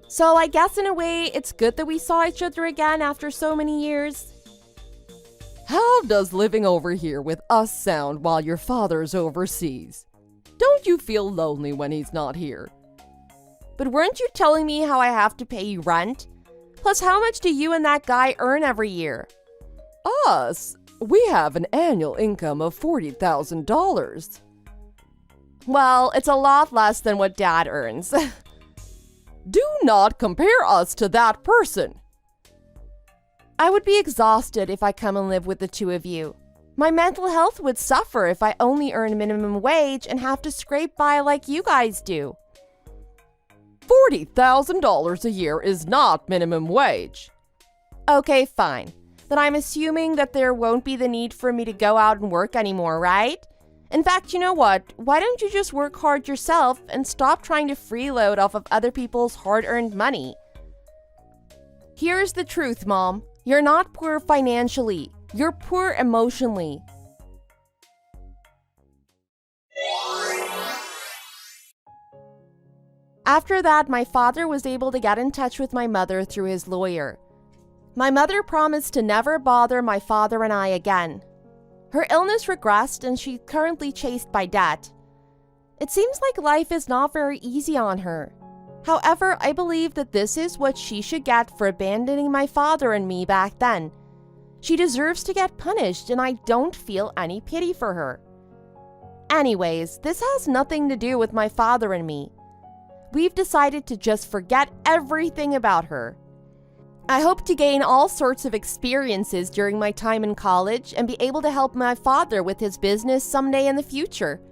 So I guess in a way, it's good that we saw each other again after so many years. How does living over here with us sound while your father's overseas? Don't you feel lonely when he's not here? But weren't you telling me how I have to pay you rent? Plus, how much do you and that guy earn every year? Us? We have an annual income of $40,000. Well, it's a lot less than what Dad earns. Do not compare us to that person. I would be exhausted if I come and live with the two of you. My mental health would suffer if I only earn minimum wage and have to scrape by like you guys do. $40,000 a year is not minimum wage. Okay, fine. Then I'm assuming that there won't be the need for me to go out and work anymore, right? In fact, you know what? Why don't you just work hard yourself and stop trying to freeload off of other people's hard-earned money? Here's the truth, Mom. You're not poor financially. You're poor emotionally. After that, my father was able to get in touch with my mother through his lawyer. My mother promised to never bother my father and I again. Her illness regressed and she's currently chased by debt. It seems like life is not very easy on her. However, I believe that this is what she should get for abandoning my father and me back then. She deserves to get punished and I don't feel any pity for her. Anyways, this has nothing to do with my father and me. We've decided to just forget everything about her. I hope to gain all sorts of experiences during my time in college and be able to help my father with his business someday in the future.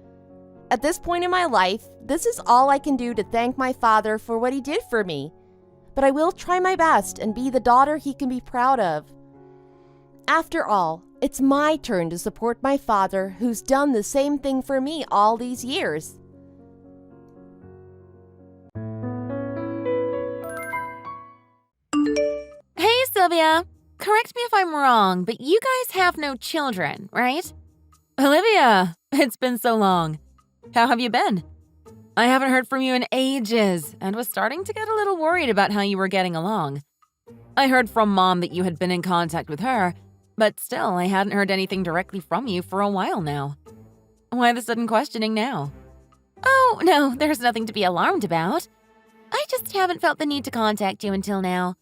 At this point in my life, this is all I can do to thank my father for what he did for me. But I will try my best and be the daughter he can be proud of. After all, it's my turn to support my father who's done the same thing for me all these years. Hey, Sylvia. Correct me if I'm wrong, but you guys have no children, right? Olivia, it's been so long. How have you been? I haven't heard from you in ages and was starting to get a little worried about how you were getting along. I heard from Mom that you had been in contact with her, but still, I hadn't heard anything directly from you for a while now. Why the sudden questioning now? Oh, no, there's nothing to be alarmed about. I just haven't felt the need to contact you until now.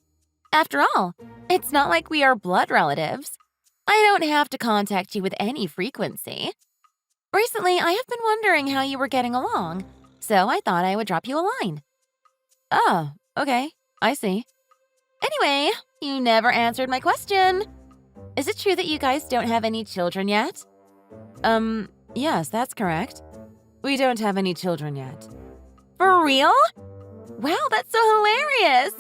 After all, it's not like we are blood relatives. I don't have to contact you with any frequency. Recently, I have been wondering how you were getting along, so I thought I would drop you a line. Oh, okay. I see. Anyway, you never answered my question. Is it true that you guys don't have any children yet? Yes, that's correct. We don't have any children yet. For real? Wow, that's so hilarious.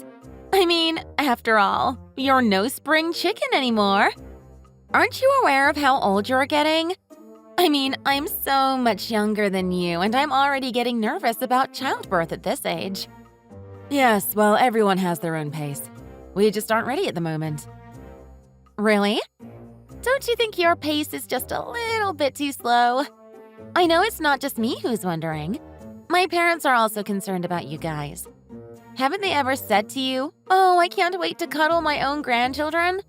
I mean, after all, you're no spring chicken anymore. Aren't you aware of how old you're getting? I mean, I'm so much younger than you, and I'm already getting nervous about childbirth at this age. Yes, well, everyone has their own pace. We just aren't ready at the moment. Really? Don't you think your pace is just a little bit too slow? I know it's not just me who's wondering. My parents are also concerned about you guys. Haven't they ever said to you, "Oh, I can't wait to cuddle my own grandchildren"?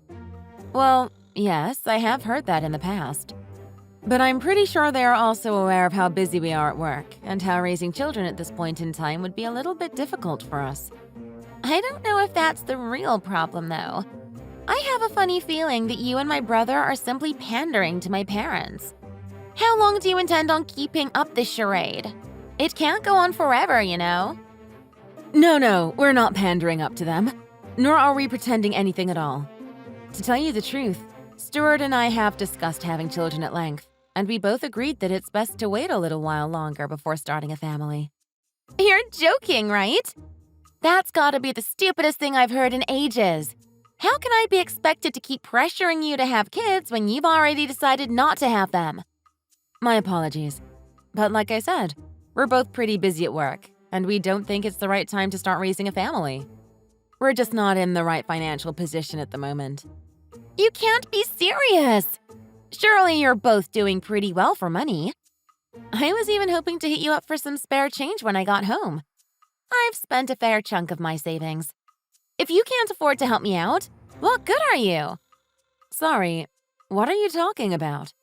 Well, yes, I have heard that in the past. But I'm pretty sure they are also aware of how busy we are at work and how raising children at this point in time would be a little bit difficult for us. I don't know if that's the real problem, though. I have a funny feeling that you and my brother are simply pandering to my parents. How long do you intend on keeping up this charade? It can't go on forever, you know. No, we're not pandering up to them, nor are we pretending anything at all. To tell you the truth, Stuart and I have discussed having children at length, and we both agreed that it's best to wait a little while longer before starting a family. You're joking, right? That's gotta be the stupidest thing I've heard in ages. How can I be expected to keep pressuring you to have kids when you've already decided not to have them? My apologies. But like I said, we're both pretty busy at work, and we don't think it's the right time to start raising a family. We're just not in the right financial position at the moment. You can't be serious! Surely you're both doing pretty well for money. I was even hoping to hit you up for some spare change when I got home. I've spent a fair chunk of my savings. If you can't afford to help me out, what good are you? Sorry, what are you talking about?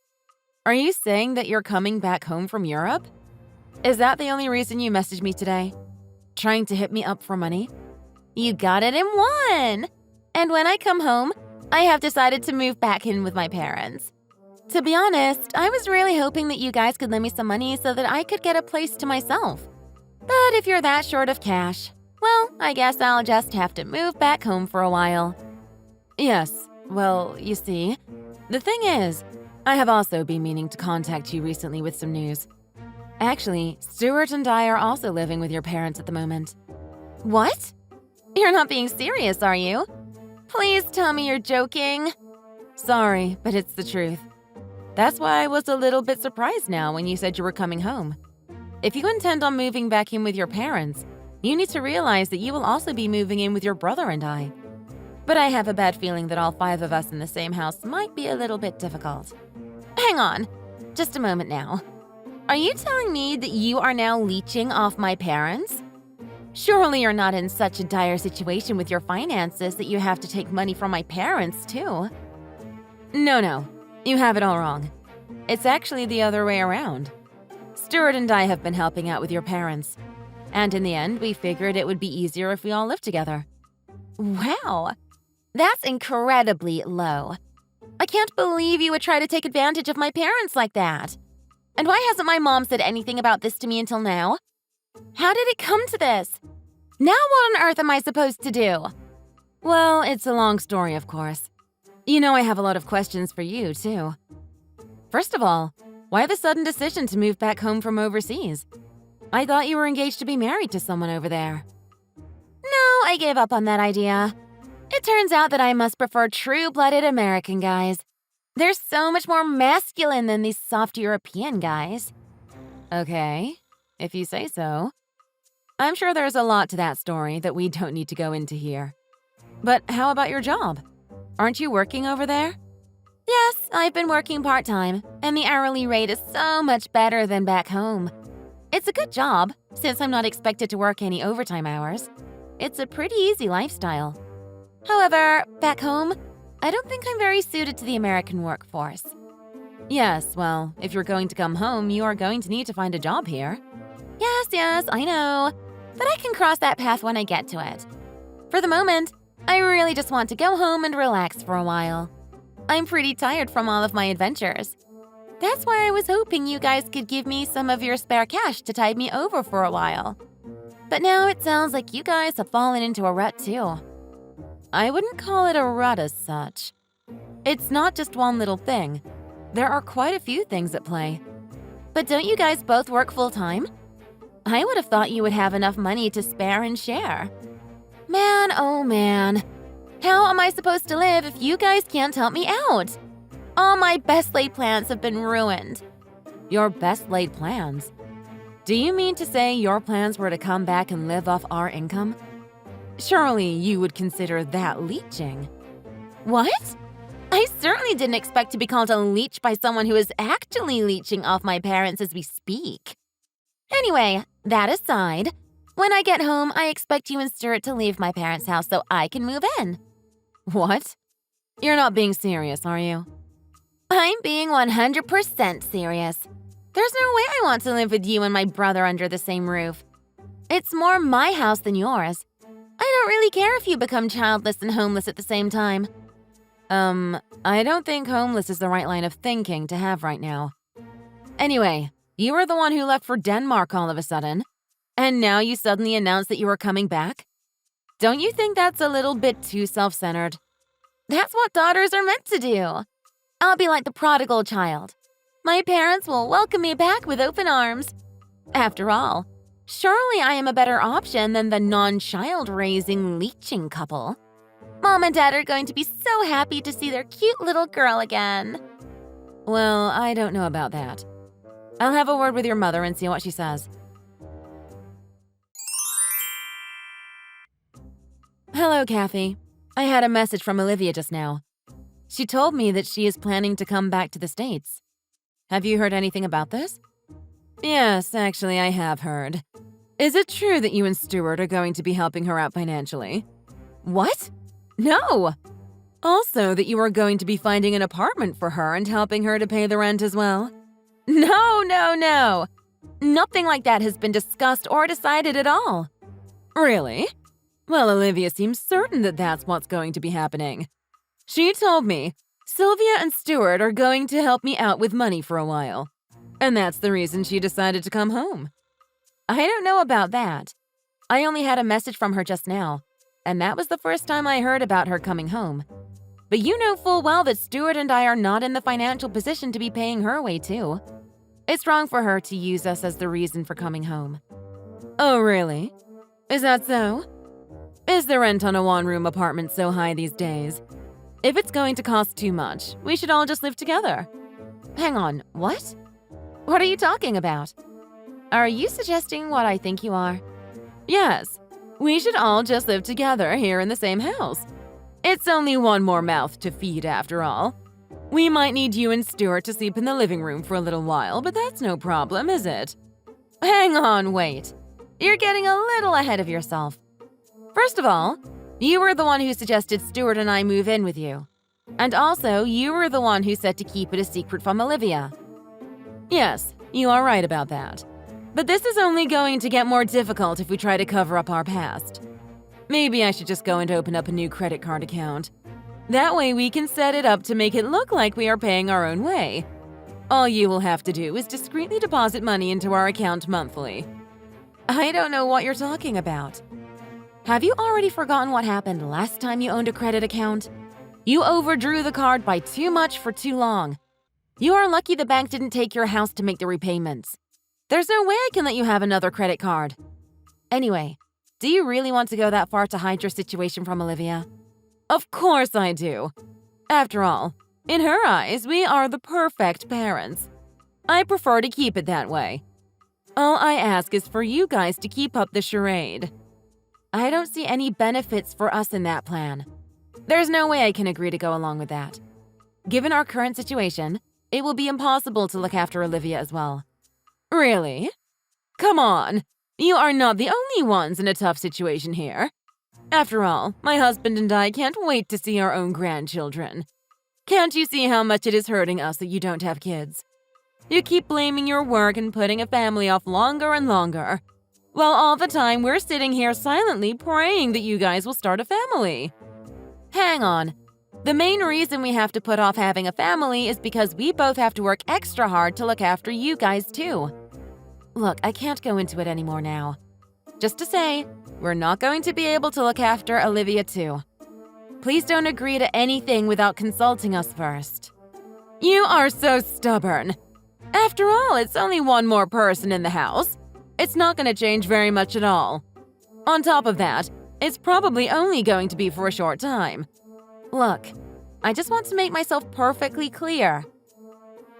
Are you saying that you're coming back home from Europe? Is that the only reason you messaged me today? Trying to hit me up for money? You got it in one! And when I come home, I have decided to move back in with my parents. To be honest, I was really hoping that you guys could lend me some money so that I could get a place to myself. But if you're that short of cash, well, I guess I'll just have to move back home for a while. Yes, well, you see, the thing is, I have also been meaning to contact you recently with some news. Actually, Stuart and I are also living with your parents at the moment. What? You're not being serious, are you? Please tell me you're joking. Sorry, but it's the truth. That's why I was a little bit surprised now when you said you were coming home. If you intend on moving back in with your parents, you need to realize that you will also be moving in with your brother and I. But I have a bad feeling that all 5 of us in the same house might be a little bit difficult. Hang on, just a moment now. Are you telling me that you are now leeching off my parents? Surely you're not in such a dire situation with your finances that you have to take money from my parents, too. No, you have it all wrong. It's actually the other way around. Stuart and I have been helping out with your parents. And in the end, we figured it would be easier if we all lived together. Wow, that's incredibly low. I can't believe you would try to take advantage of my parents like that. And why hasn't my mom said anything about this to me until now? How did it come to this? Now what on earth am I supposed to do? Well, it's a long story, of course. You know I have a lot of questions for you, too. First of all, why the sudden decision to move back home from overseas? I thought you were engaged to be married to someone over there. No, I gave up on that idea. It turns out that I must prefer true-blooded American guys. They're so much more masculine than these soft European guys. Okay, if you say so. I'm sure there's a lot to that story that we don't need to go into here. But how about your job? Aren't you working over there? Yes, I've been working part-time, and the hourly rate is so much better than back home. It's a good job, since I'm not expected to work any overtime hours. It's a pretty easy lifestyle. However, back home, I don't think I'm very suited to the American workforce. Yes, well, if you're going to come home, you are going to need to find a job here. Yes, I know. But I can cross that path when I get to it. For the moment, I really just want to go home and relax for a while. I'm pretty tired from all of my adventures. That's why I was hoping you guys could give me some of your spare cash to tide me over for a while. But now it sounds like you guys have fallen into a rut too. I wouldn't call it a rut as such. It's not just one little thing. There are quite a few things at play. But don't you guys both work full-time? I would have thought you would have enough money to spare and share. Man, oh man. How am I supposed to live if you guys can't help me out? All my best laid plans have been ruined. Your best laid plans? Do you mean to say your plans were to come back and live off our income? Surely you would consider that leeching. What? I certainly didn't expect to be called a leech by someone who is actually leeching off my parents as we speak. Anyway, that aside, when I get home, I expect you and Stuart to leave my parents' house so I can move in. What? You're not being serious, are you? I'm being 100% serious. There's no way I want to live with you and my brother under the same roof. It's more my house than yours. I don't really care if you become childless and homeless at the same time. I don't think homeless is the right line of thinking to have right now. Anyway, you were the one who left for Denmark all of a sudden, and now you suddenly announce that you are coming back? Don't you think that's a little bit too self-centered? That's what daughters are meant to do. I'll be like the prodigal child. My parents will welcome me back with open arms. After all, surely I am a better option than the non-child-raising leeching couple. Mom and Dad are going to be so happy to see their cute little girl again. Well, I don't know about that. I'll have a word with your mother and see what she says. Hello, Kathy. I had a message from Olivia just now. She told me that she is planning to come back to the States. Have you heard anything about this? Yes, actually, I have heard. Is it true that you and Stuart are going to be helping her out financially? What? No! Also, that you are going to be finding an apartment for her and helping her to pay the rent as well? No. Nothing like that has been discussed or decided at all. Really? Well, Olivia seems certain that that's what's going to be happening. She told me, Sylvia and Stuart are going to help me out with money for a while. And that's the reason she decided to come home. I don't know about that. I only had a message from her just now, and that was the first time I heard about her coming home. But you know full well that Stuart and I are not in the financial position to be paying her way too. It's wrong for her to use us as the reason for coming home. Oh, really? Is that so? Is the rent on a one-room apartment so high these days? If it's going to cost too much, we should all just live together. Hang on, what? What are you talking about? Are you suggesting what I think you are? Yes, we should all just live together here in the same house. It's only one more mouth to feed after all. We might need you and Stuart to sleep in the living room for a little while, but that's no problem, is it? Hang on, wait. You're getting a little ahead of yourself. First of all, you were the one who suggested Stuart and I move in with you. And also, you were the one who said to keep it a secret from Olivia. Yes, you are right about that. But this is only going to get more difficult if we try to cover up our past. Maybe I should just go and open up a new credit card account. That way we can set it up to make it look like we are paying our own way. All you will have to do is discreetly deposit money into our account monthly. I don't know what you're talking about. Have you already forgotten what happened last time you owned a credit account? You overdrew the card by too much for too long. You are lucky the bank didn't take your house to make the repayments. There's no way I can let you have another credit card. Anyway, do you really want to go that far to hide your situation from Olivia? Of course I do. After all, in her eyes, we are the perfect parents. I prefer to keep it that way. All I ask is for you guys to keep up the charade. I don't see any benefits for us in that plan. There's no way I can agree to go along with that. Given our current situation, it will be impossible to look after Olivia as well. Really? Come on. You are not the only ones in a tough situation here. After all, my husband and I can't wait to see our own grandchildren. Can't you see how much it is hurting us that you don't have kids? You keep blaming your work and putting a family off longer and longer, while all the time we're sitting here silently praying that you guys will start a family. Hang on. The main reason we have to put off having a family is because we both have to work extra hard to look after you guys too. Look, I can't go into it anymore now. Just to say, we're not going to be able to look after Olivia too. Please don't agree to anything without consulting us first. You are so stubborn. After all, it's only one more person in the house. It's not going to change very much at all. On top of that, it's probably only going to be for a short time. Look, I just want to make myself perfectly clear.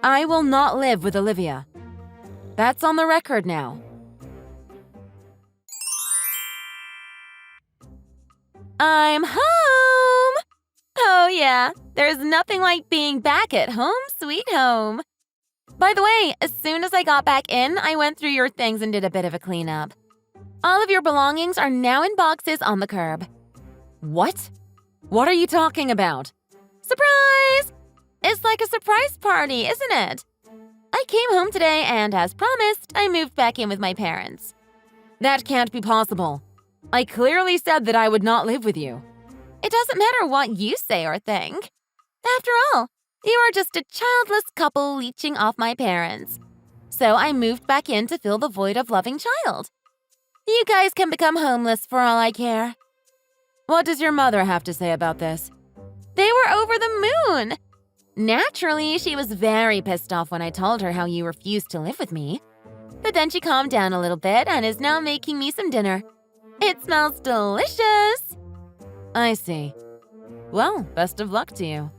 I will not live with Olivia. That's on the record now. I'm home! Oh yeah, there's nothing like being back at home, sweet home. By the way, as soon as I got back in, I went through your things and did a bit of a cleanup. All of your belongings are now in boxes on the curb. What? What are you talking about? Surprise! It's like a surprise party, isn't it? I came home today and, as promised, I moved back in with my parents. That can't be possible. I clearly said that I would not live with you. It doesn't matter what you say or think. After all, you are just a childless couple leeching off my parents. So I moved back in to fill the void of loving child. You guys can become homeless for all I care. What does your mother have to say about this? They were over the moon. Naturally, she was very pissed off when I told her how you refused to live with me. But then she calmed down a little bit and is now making me some dinner. It smells delicious. I see. Well, best of luck to you.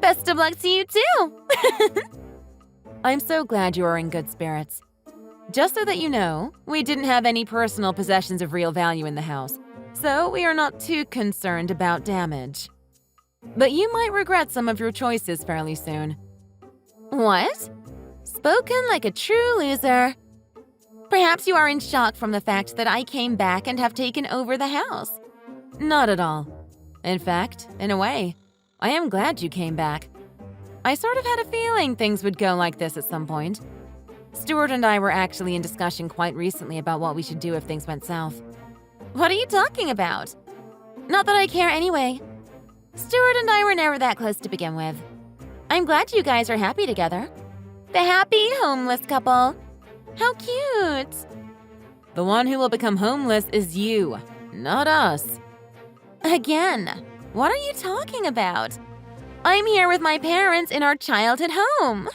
Best of luck to you too. I'm so glad you are in good spirits. Just so that you know, we didn't have any personal possessions of real value in the house, so we are not too concerned about damage. But you might regret some of your choices fairly soon. What? Spoken like a true loser. Perhaps you are in shock from the fact that I came back and have taken over the house. Not at all. In fact, in a way, I am glad you came back. I sort of had a feeling things would go like this at some point. Stuart and I were actually in discussion quite recently about what we should do if things went south. What are you talking about? Not that I care anyway. Stuart and I were never that close to begin with. I'm glad you guys are happy together. The happy homeless couple. How cute. The one who will become homeless is you, not us. Again, what are you talking about? I'm here with my parents in our childhood home.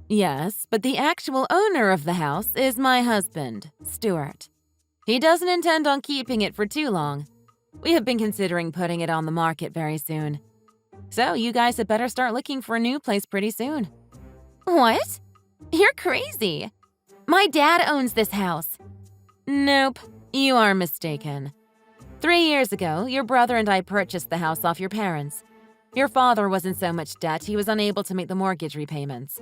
Yes, but the actual owner of the house is my husband, Stuart. He doesn't intend on keeping it for too long. We have been considering putting it on the market very soon. So you guys had better start looking for a new place pretty soon. What? You're crazy. My dad owns this house. Nope, you are mistaken. 3 years ago, your brother and I purchased the house off your parents. Your father was in so much debt he was unable to make the mortgage repayments.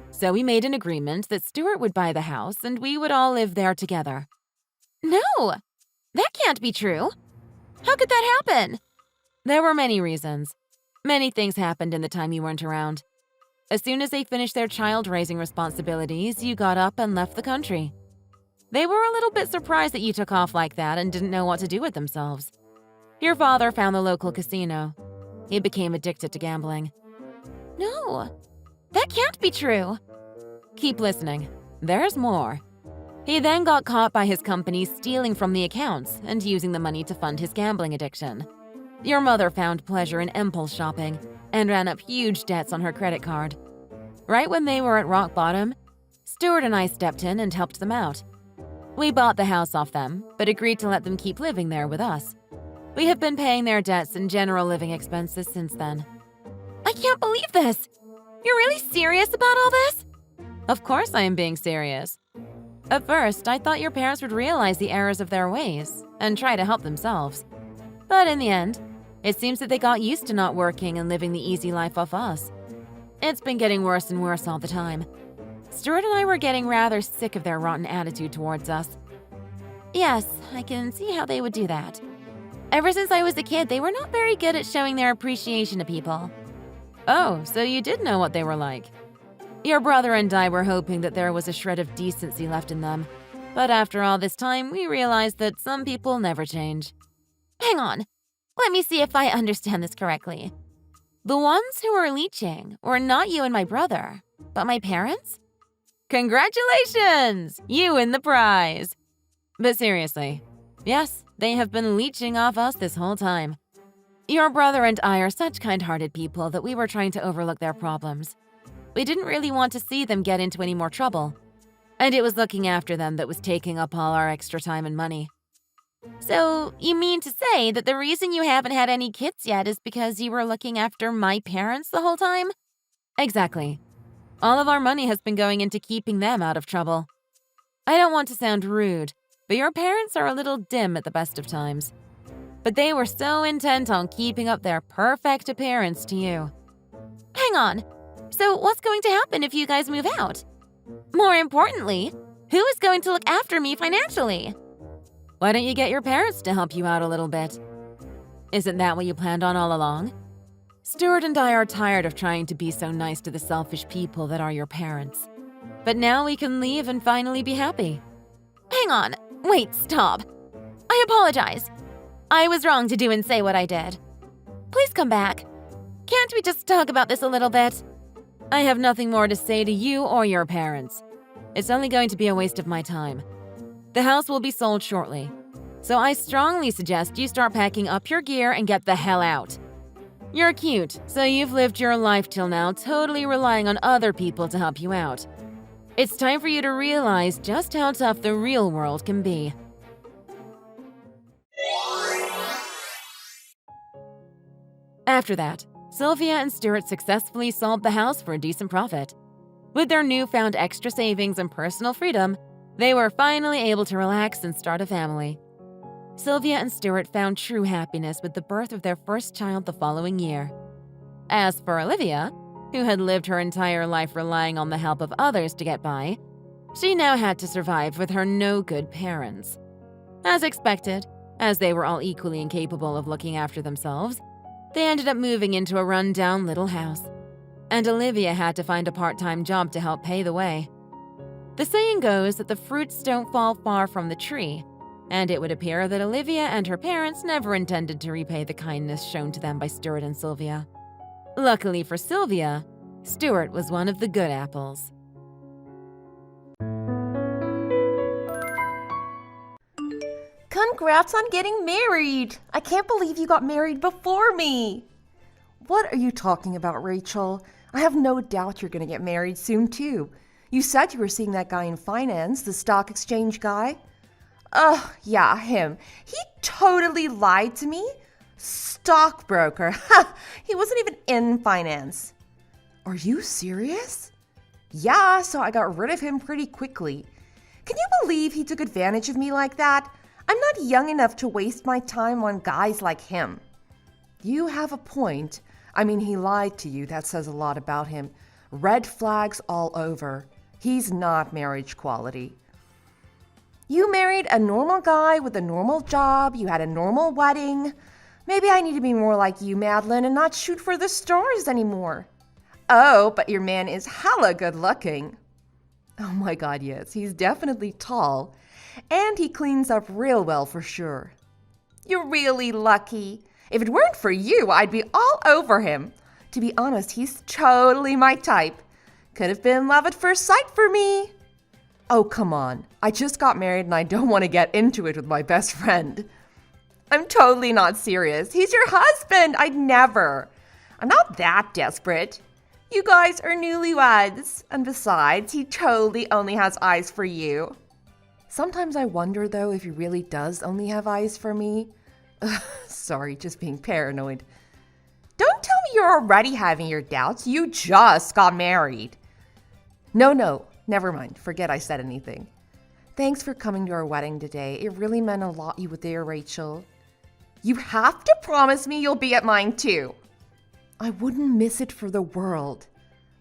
So we made an agreement that Stuart would buy the house and we would all live there together. No, that can't be true. How could that happen? There were many reasons. Many things happened in the time you weren't around. As soon as they finished their child-raising responsibilities, you got up and left the country. They were a little bit surprised that you took off like that and didn't know what to do with themselves. Your father found the local casino. He became addicted to gambling. No, that can't be true. Keep listening. There's more. He then got caught by his company stealing from the accounts and using the money to fund his gambling addiction. Your mother found pleasure in impulse shopping and ran up huge debts on her credit card. Right when they were at rock bottom, Stuart and I stepped in and helped them out. We bought the house off them, but agreed to let them keep living there with us. We have been paying their debts and general living expenses since then. I can't believe this. You're really serious about all this? Of course I am being serious. At first, I thought your parents would realize the errors of their ways and try to help themselves. But in the end, it seems that they got used to not working and living the easy life off us. It's been getting worse and worse all the time. Stuart and I were getting rather sick of their rotten attitude towards us. Yes, I can see how they would do that. Ever since I was a kid, they were not very good at showing their appreciation to people. Oh, so you did know what they were like. Your brother and I were hoping that there was a shred of decency left in them. But after all this time, we realized that some people never change. Hang on. Let me see if I understand this correctly. The ones who were leeching were not you and my brother, but my parents? Congratulations! You win the prize! But seriously, yes, they have been leeching off us this whole time. Your brother and I are such kind-hearted people that we were trying to overlook their problems. We didn't really want to see them get into any more trouble. And it was looking after them that was taking up all our extra time and money. So, you mean to say that the reason you haven't had any kids yet is because you were looking after my parents the whole time? Exactly. All of our money has been going into keeping them out of trouble. I don't want to sound rude, but your parents are a little dim at the best of times. But they were so intent on keeping up their perfect appearance to you. Hang on. So what's going to happen if you guys move out? More importantly, who is going to look after me financially? Why don't you get your parents to help you out a little bit? Isn't that what you planned on all along? Stuart and I are tired of trying to be so nice to the selfish people that are your parents. But now we can leave and finally be happy. Hang on. Wait, stop. I apologize. I was wrong to do and say what I did. Please come back. Can't we just talk about this a little bit? I have nothing more to say to you or your parents. It's only going to be a waste of my time. The house will be sold shortly, so I strongly suggest you start packing up your gear and get the hell out. You're cute, so you've lived your life till now totally relying on other people to help you out. It's time for you to realize just how tough the real world can be. After that, Sylvia and Stuart successfully sold the house for a decent profit. With their newfound extra savings and personal freedom, they were finally able to relax and start a family. Sylvia and Stuart found true happiness with the birth of their first child the following year. As for Olivia, who had lived her entire life relying on the help of others to get by, she now had to survive with her no-good parents. As expected, as they were all equally incapable of looking after themselves, they ended up moving into a run-down little house, and Olivia had to find a part-time job to help pay the way. The saying goes that the fruits don't fall far from the tree, and it would appear that Olivia and her parents never intended to repay the kindness shown to them by Stuart and Sylvia. Luckily for Sylvia, Stuart was one of the good apples. Congrats on getting married! I can't believe you got married before me! What are you talking about, Rachel? I have no doubt you're going to get married soon, too. You said you were seeing that guy in finance, the stock exchange guy. Yeah, him. He totally lied to me. Stockbroker. Ha! He wasn't even in finance. Are you serious? Yeah, so I got rid of him pretty quickly. Can you believe he took advantage of me like that? I'm not young enough to waste my time on guys like him. You have a point. I mean, he lied to you. That says a lot about him. Red flags all over. He's not marriage quality. You married a normal guy with a normal job. You had a normal wedding. Maybe I need to be more like you, Madeline, and not shoot for the stars anymore. Oh, but your man is hella good looking. Oh my God, yes. He's definitely tall. And he cleans up real well for sure. You're really lucky. If it weren't for you, I'd be all over him. To be honest, he's totally my type. Could have been love at first sight for me. Oh, come on. I just got married and I don't want to get into it with my best friend. I'm totally not serious. He's your husband. I'd never. I'm not that desperate. You guys are newlyweds. And besides, he totally only has eyes for you. Sometimes I wonder, though, if he really does only have eyes for me. Sorry, just being paranoid. Don't tell me you're already having your doubts. You just got married. No, never mind. Forget I said anything. Thanks for coming to our wedding today. It really meant a lot you were there, Rachel. You have to promise me you'll be at mine too. I wouldn't miss it for the world.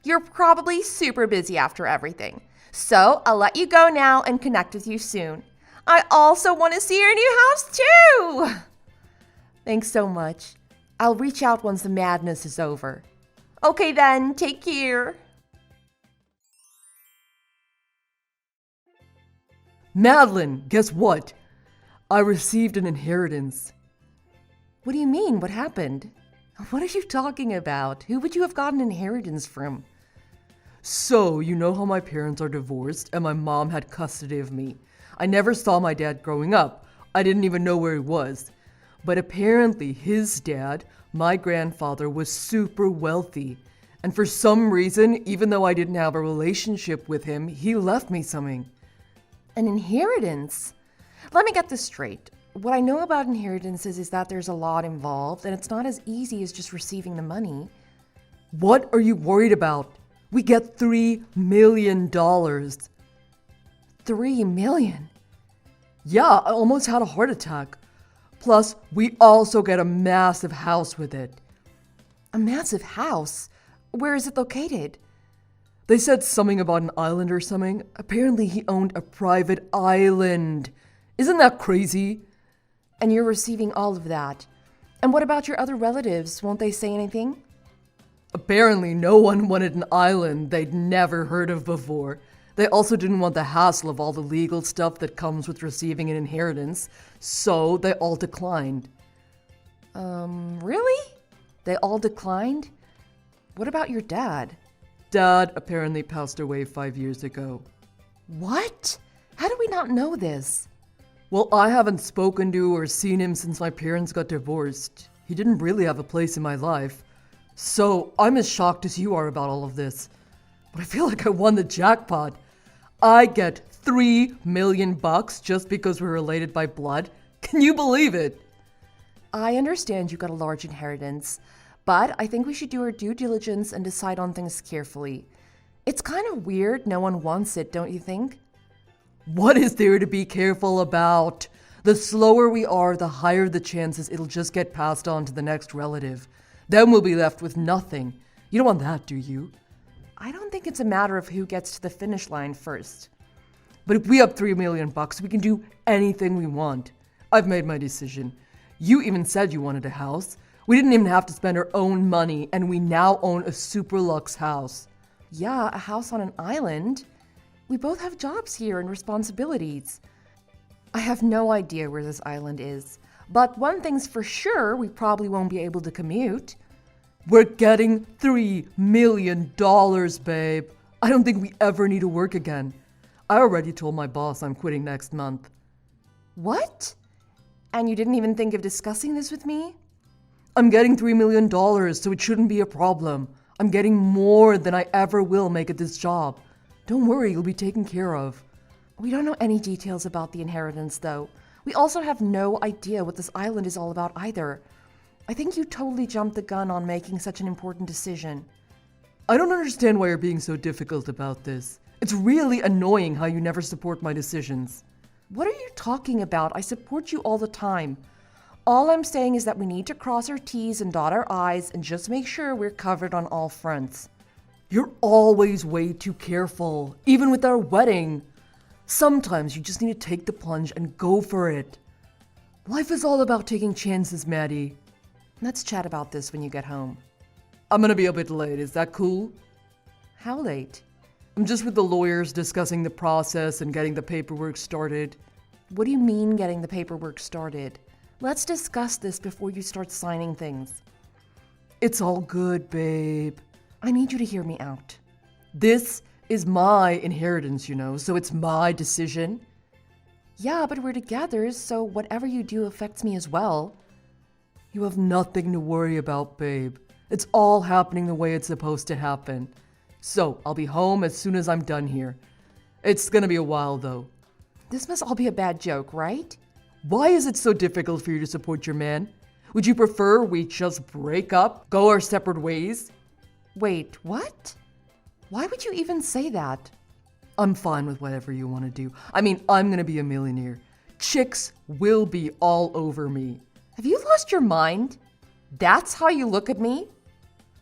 You're probably super busy after everything. So I'll let you go now and connect with you soon. I also want to see your new house too. Thanks so much. I'll reach out once the madness is over. Okay then, take care. Madeline, guess what? I received an inheritance. What do you mean? What happened? What are you talking about? Who would you have gotten inheritance from? So, you know how my parents are divorced and my mom had custody of me. I never saw my dad growing up. I didn't even know where he was. But apparently his dad, my grandfather, was super wealthy. And for some reason, even though I didn't have a relationship with him, he left me something. An inheritance? Let me get this straight. What I know about inheritances is that there's a lot involved and it's not as easy as just receiving the money. What are you worried about? We get $3 million. $3 million? Yeah, I almost had a heart attack. Plus, we also get a massive house with it. A massive house? Where is it located? They said something about an island or something. Apparently he owned a private island. Isn't that crazy? And you're receiving all of that. And what about your other relatives? Won't they say anything? Apparently no one wanted an island they'd never heard of before. They also didn't want the hassle of all the legal stuff that comes with receiving an inheritance, so they all declined. Really? They all declined? What about your dad? Dad apparently passed away 5 years ago. What? How do we not know this? Well, I haven't spoken to or seen him since my parents got divorced. He didn't really have a place in my life. So I'm as shocked as you are about all of this. But I feel like I won the jackpot. I get $3 million just because we're related by blood. Can you believe it? I understand you got a large inheritance, but I think we should do our due diligence and decide on things carefully. It's kind of weird no one wants it, don't you think? What is there to be careful about? The slower we are, the higher the chances it'll just get passed on to the next relative. Then we'll be left with nothing. You don't want that, do you? I don't think it's a matter of who gets to the finish line first. But if we have $3 million, we can do anything we want. I've made my decision. You even said you wanted a house. We didn't even have to spend our own money, and we now own a super luxe house. Yeah, a house on an island. We both have jobs here and responsibilities. I have no idea where this island is, but one thing's for sure, we probably won't be able to commute. We're getting $3 million, babe. I don't think we ever need to work again. I already told my boss I'm quitting next month. What? And you didn't even think of discussing this with me? I'm getting $3 million, so it shouldn't be a problem. I'm getting more than I ever will make at this job. Don't worry, you'll be taken care of. We don't know any details about the inheritance, though. We also have no idea what this island is all about either. I think you totally jumped the gun on making such an important decision. I don't understand why you're being so difficult about this. It's really annoying how you never support my decisions. What are you talking about? I support you all the time. All I'm saying is that we need to cross our T's and dot our I's and just make sure we're covered on all fronts. You're always way too careful, even with our wedding. Sometimes you just need to take the plunge and go for it. Life is all about taking chances, Maddie. Let's chat about this when you get home. I'm gonna be a bit late, is that cool? How late? I'm just with the lawyers discussing the process and getting the paperwork started. What do you mean getting the paperwork started? Let's discuss this before you start signing things. It's all good, babe. I need you to hear me out. This is my inheritance, you know, so it's my decision. Yeah, but we're together, so whatever you do affects me as well. You have nothing to worry about, babe. It's all happening the way it's supposed to happen. So, I'll be home as soon as I'm done here. It's gonna be a while, though. This must all be a bad joke, right? Why is it so difficult for you to support your man? Would you prefer we just break up, go our separate ways? Wait, what? Why would you even say that? I'm fine with whatever you want to do. I mean, I'm gonna be a millionaire. Chicks will be all over me. Have you lost your mind? That's how you look at me?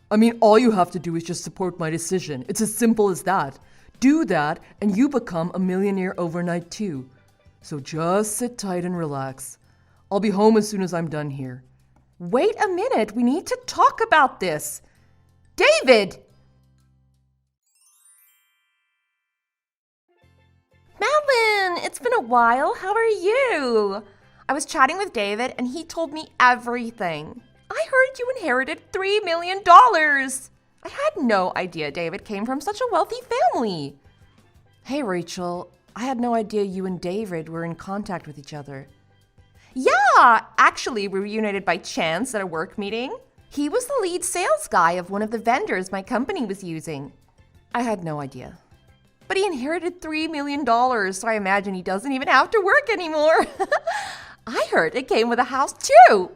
I mean, all you have to do is just support my decision. It's as simple as that. Do that, and you become a millionaire overnight too. So just sit tight and relax. I'll be home as soon as I'm done here. Wait a minute, we need to talk about this. David! Madeline, it's been a while. How are you? I was chatting with David and he told me everything. I heard you inherited $3 million. I had no idea David came from such a wealthy family. Hey, Rachel. I had no idea you and David were in contact with each other. Yeah, actually, we reunited by chance at a work meeting. He was the lead sales guy of one of the vendors my company was using. I had no idea. But he inherited $3 million, so I imagine he doesn't even have to work anymore. I heard it came with a house too,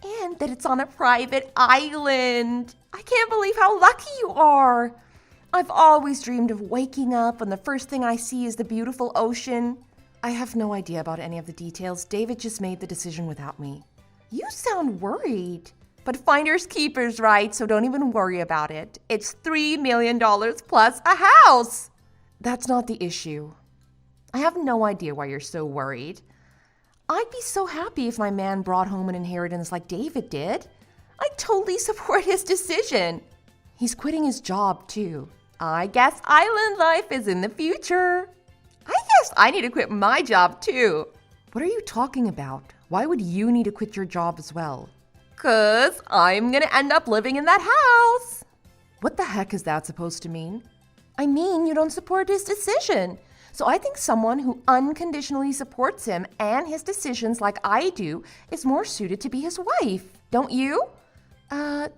and that it's on a private island. I can't believe how lucky you are. I've always dreamed of waking up and the first thing I see is the beautiful ocean. I have no idea about any of the details. David just made the decision without me. You sound worried. But finders keepers, right? So don't even worry about it. It's $3 million plus a house. That's not the issue. I have no idea why you're so worried. I'd be so happy if my man brought home an inheritance like David did. I totally support his decision. He's quitting his job too. I guess island life is in the future. I guess I need to quit my job too. What are you talking about? Why would you need to quit your job as well? 'Cause I'm gonna end up living in that house. What the heck is that supposed to mean? I mean, you don't support his decision. So I think someone who unconditionally supports him and his decisions like I do is more suited to be his wife. Don't you?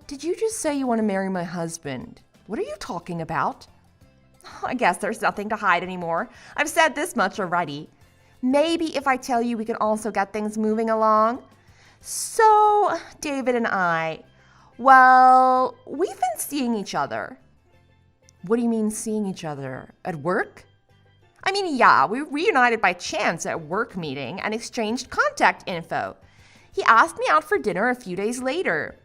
Did you just say you want to marry my husband? What are you talking about? I guess there's nothing to hide anymore. I've said this much already. Maybe if I tell you we can also get things moving along. So, David and I, well, we've been seeing each other. What do you mean seeing each other? At work? I mean, yeah, we reunited by chance at a work meeting and exchanged contact info. He asked me out for dinner a few days later.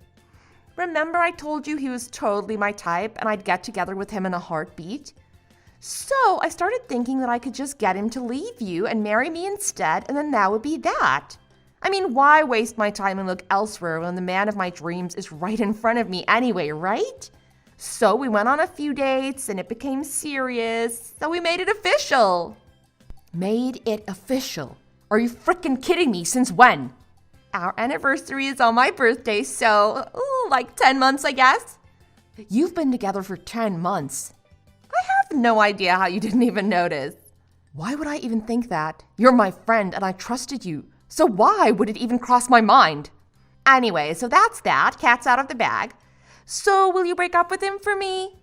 Remember I told you he was totally my type and I'd get together with him in a heartbeat? So I started thinking that I could just get him to leave you and marry me instead, and then that would be that. I mean, why waste my time and look elsewhere when the man of my dreams is right in front of me anyway, right? So we went on a few dates and it became serious, so we made it official. Made it official? Are you frickin' kidding me? Since when? Our anniversary is on my birthday, so like 10 months, I guess. You've been together for 10 months. I have no idea how you didn't even notice. Why would I even think that? You're my friend and I trusted you. So why would it even cross my mind? Anyway, so that's that. Cat's out of the bag. So will you break up with him for me?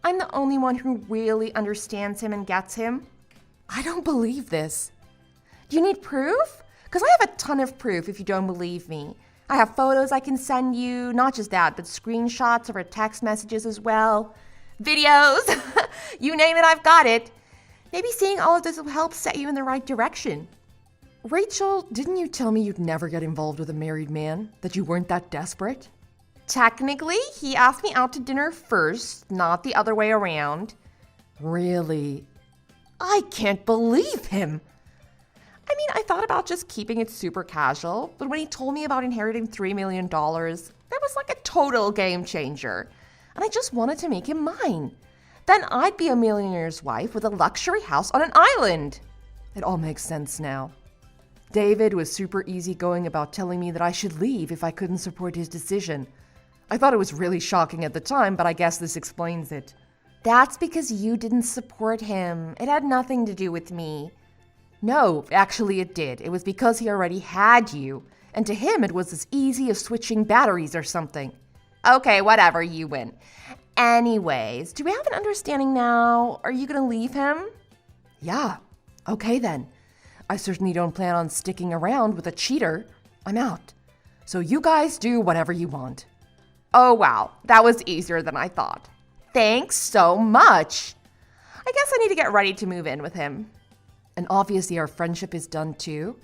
I'm the only one who really understands him and gets him. I don't believe this. Do you need proof? Because I have a ton of proof if you don't believe me. I have photos I can send you, not just that, but screenshots of our text messages as well. Videos, you name it, I've got it. Maybe seeing all of this will help set you in the right direction. Rachel, didn't you tell me you'd never get involved with a married man? That you weren't that desperate? Technically, he asked me out to dinner first, not the other way around. Really? I can't believe him. I mean, I thought about just keeping it super casual, but when he told me about inheriting $3 million, that was like a total game changer. And I just wanted to make him mine. Then I'd be a millionaire's wife with a luxury house on an island. It all makes sense now. David was super easygoing about telling me that I should leave if I couldn't support his decision. I thought it was really shocking at the time, but I guess this explains it. That's because you didn't support him. It had nothing to do with me. No, actually it did. It was because he already had you. And to him, it was as easy as switching batteries or something. Okay, whatever, you win. Anyways, do we have an understanding now? Are you gonna leave him? Yeah, okay then. I certainly don't plan on sticking around with a cheater. I'm out. So you guys do whatever you want. Oh wow, that was easier than I thought. Thanks so much. I guess I need to get ready to move in with him. And obviously our friendship is done too.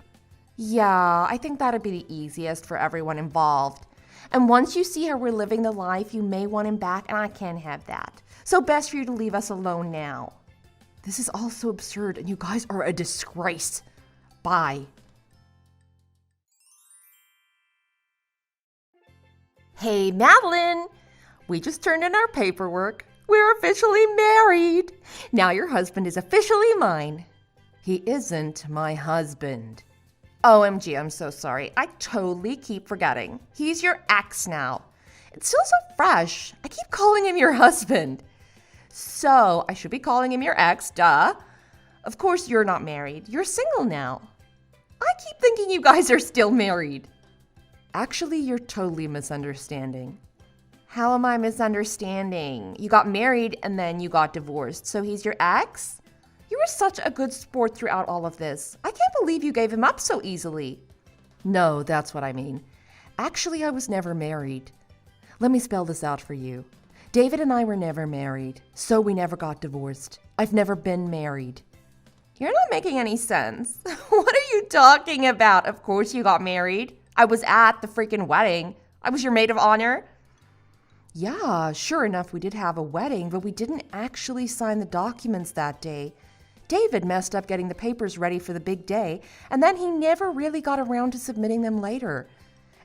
Yeah, I think that'd be the easiest for everyone involved. And once you see how we're living the life, you may want him back, and I can't have that. So best for you to leave us alone now. This is all so absurd, and you guys are a disgrace. Bye. Hey, Madeline. We just turned in our paperwork. We're officially married. Now your husband is officially mine. He isn't my husband. OMG, I'm so sorry. I totally keep forgetting. He's your ex now. It's still so fresh. I keep calling him your husband. So, I should be calling him your ex, duh. Of course you're not married. You're single now. I keep thinking you guys are still married. Actually, you're totally misunderstanding. How am I misunderstanding? You got married and then you got divorced, so he's your ex? You were such a good sport throughout all of this. I can't believe you gave him up so easily. No, that's what I mean. Actually, I was never married. Let me spell this out for you. David and I were never married, so we never got divorced. I've never been married. You're not making any sense. What are you talking about? Of course you got married. I was at the freaking wedding. I was your maid of honor. Yeah, sure enough, we did have a wedding, but we didn't actually sign the documents that day. David messed up getting the papers ready for the big day, and then he never really got around to submitting them later.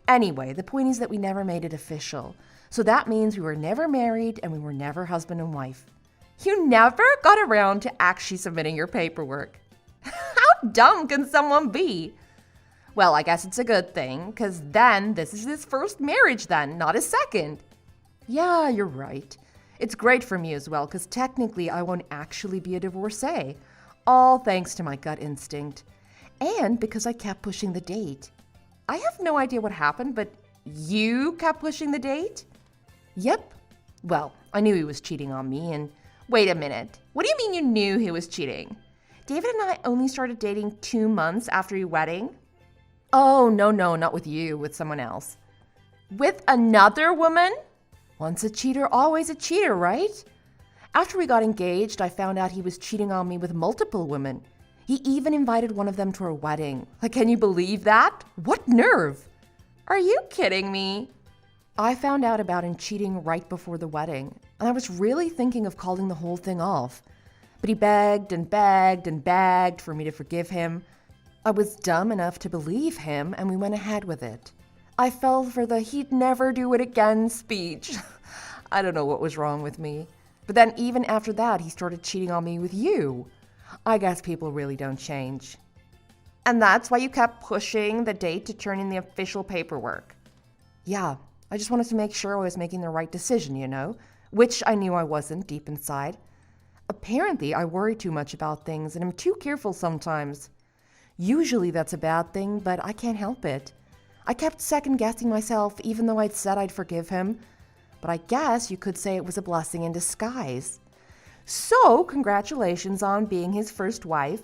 Anyway, the point is that we never made it official. So that means we were never married and we were never husband and wife. You never got around to actually submitting your paperwork. How dumb can someone be? Well, I guess it's a good thing, because then this is his first marriage then, not his second. Yeah, you're right. It's great for me as well, because technically I won't actually be a divorcee. All thanks to my gut instinct. And because I kept pushing the date. I have no idea what happened, but you kept pushing the date? Yep. Well, I knew he was cheating on me and... Wait a minute. What do you mean you knew he was cheating? David and I only started dating 2 months after your wedding. Oh, no, not with you, with someone else. With another woman? Once a cheater, always a cheater, right? After we got engaged, I found out he was cheating on me with multiple women. He even invited one of them to our wedding. Like, can you believe that? What nerve? Are you kidding me? I found out about him cheating right before the wedding, and I was really thinking of calling the whole thing off. But he begged and begged and begged for me to forgive him. I was dumb enough to believe him, and we went ahead with it. I fell for the he'd never do it again speech. I don't know what was wrong with me. But then even after that, he started cheating on me with you. I guess people really don't change. And that's why you kept pushing the date to turn in the official paperwork. Yeah, I just wanted to make sure I was making the right decision, you know, which I knew I wasn't deep inside. Apparently, I worry too much about things and I'm too careful sometimes. Usually that's a bad thing, but I can't help it. I kept second-guessing myself even though I'd said I'd forgive him. But I guess you could say it was a blessing in disguise. So, congratulations on being his first wife.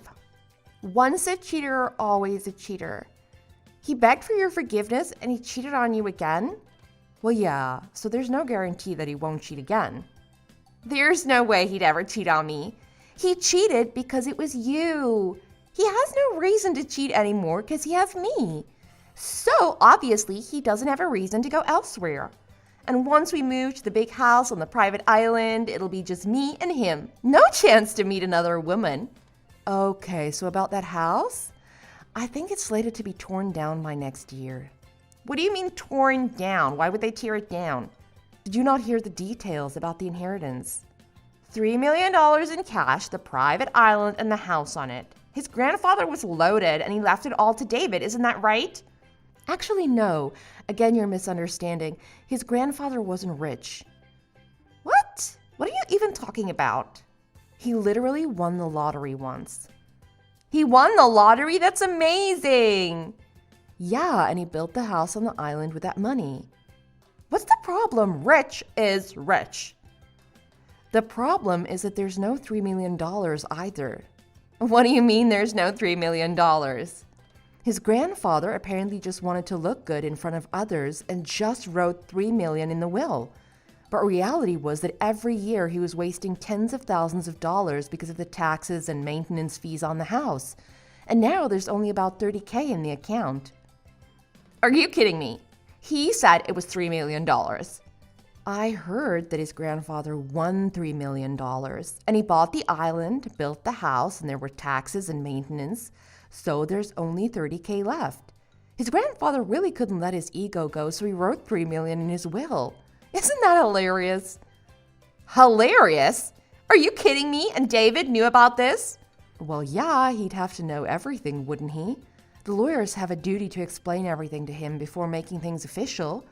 Once a cheater, always a cheater. He begged for your forgiveness and he cheated on you again? Well, yeah, so there's no guarantee that he won't cheat again. There's no way he'd ever cheat on me. He cheated because it was you. He has no reason to cheat anymore because he has me. So, obviously, he doesn't have a reason to go elsewhere. And once we move to the big house on the private island, it'll be just me and him. No chance to meet another woman. Okay, so about that house? I think it's slated to be torn down by next year. What do you mean torn down? Why would they tear it down? Did you not hear the details about the inheritance? $3 million in cash, the private island, and the house on it. His grandfather was loaded and he left it all to David, isn't that right? Actually, no. Again, you're misunderstanding. His grandfather wasn't rich. What? What are you even talking about? He literally won the lottery once. He won the lottery? That's amazing! Yeah, and he built the house on the island with that money. What's the problem? Rich is rich. The problem is that there's no $3 million either. What do you mean there's no $3 million? His grandfather apparently just wanted to look good in front of others and just wrote $3 million in the will. But reality was that every year he was wasting tens of thousands of dollars because of the taxes and maintenance fees on the house. And now there's only about $30K in the account. Are you kidding me? He said it was $3 million. I heard that his grandfather won $3 million, and he bought the island, built the house, and there were taxes and maintenance, so there's only $30K left. His grandfather really couldn't let his ego go, so he wrote $3 million in his will. Isn't that hilarious? Hilarious? Are you kidding me? And David knew about this? Well, yeah, he'd have to know everything, wouldn't he? The lawyers have a duty to explain everything to him before making things official.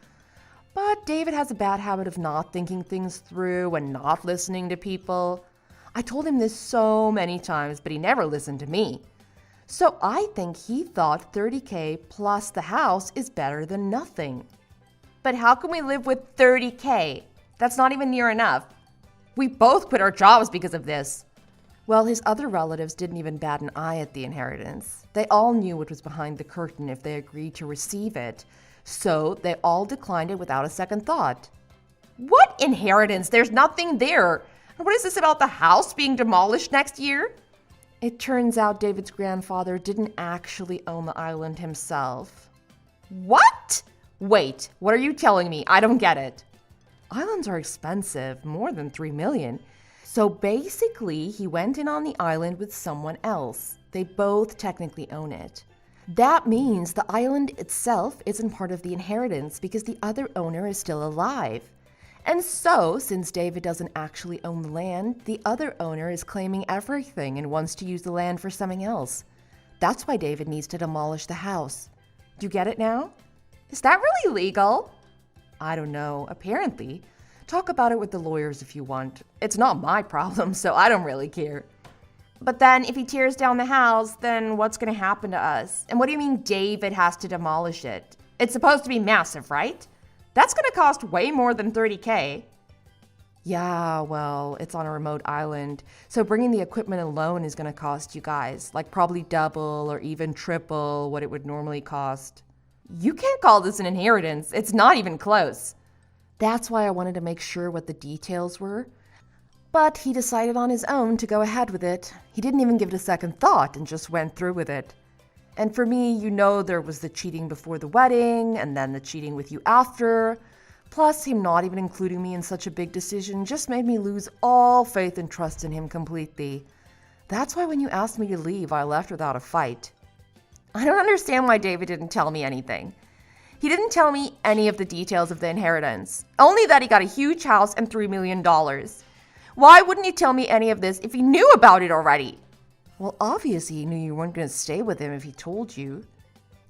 But David has a bad habit of not thinking things through and not listening to people. I told him this so many times, but he never listened to me. So I think he thought $30K plus the house is better than nothing. But how can we live with $30K? That's not even near enough. We both quit our jobs because of this. Well, his other relatives didn't even bat an eye at the inheritance. They all knew what was behind the curtain if they agreed to receive it. So they all declined it without a second thought. What inheritance? There's nothing there. And what is this about the house being demolished next year? It turns out David's grandfather didn't actually own the island himself. What? Wait, what are you telling me? I don't get it. Islands are expensive, more than $3 million. So basically, he went in on the island with someone else. They both technically own it. That means the island itself isn't part of the inheritance because the other owner is still alive. And so, since David doesn't actually own the land, the other owner is claiming everything and wants to use the land for something else. That's why David needs to demolish the house. Do you get it now? Is that really legal? I don't know. Apparently. Talk about it with the lawyers if you want. It's not my problem, so I don't really care. But then if he tears down the house, then what's going to happen to us? And what do you mean David has to demolish it? It's supposed to be massive, right? That's going to cost way more than $30K. Yeah, well, it's on a remote island. So bringing the equipment alone is going to cost you guys, like probably double or even triple what it would normally cost. You can't call this an inheritance. It's not even close. That's why I wanted to make sure what the details were. But he decided on his own to go ahead with it. He didn't even give it a second thought and just went through with it. And for me, you know, there was the cheating before the wedding and then the cheating with you after. Plus, him not even including me in such a big decision just made me lose all faith and trust in him completely. That's why when you asked me to leave, I left without a fight. I don't understand why David didn't tell me anything. He didn't tell me any of the details of the inheritance, only that he got a huge house and $3 million. Why wouldn't he tell me any of this if he knew about it already? Well, obviously he knew you weren't going to stay with him if he told you.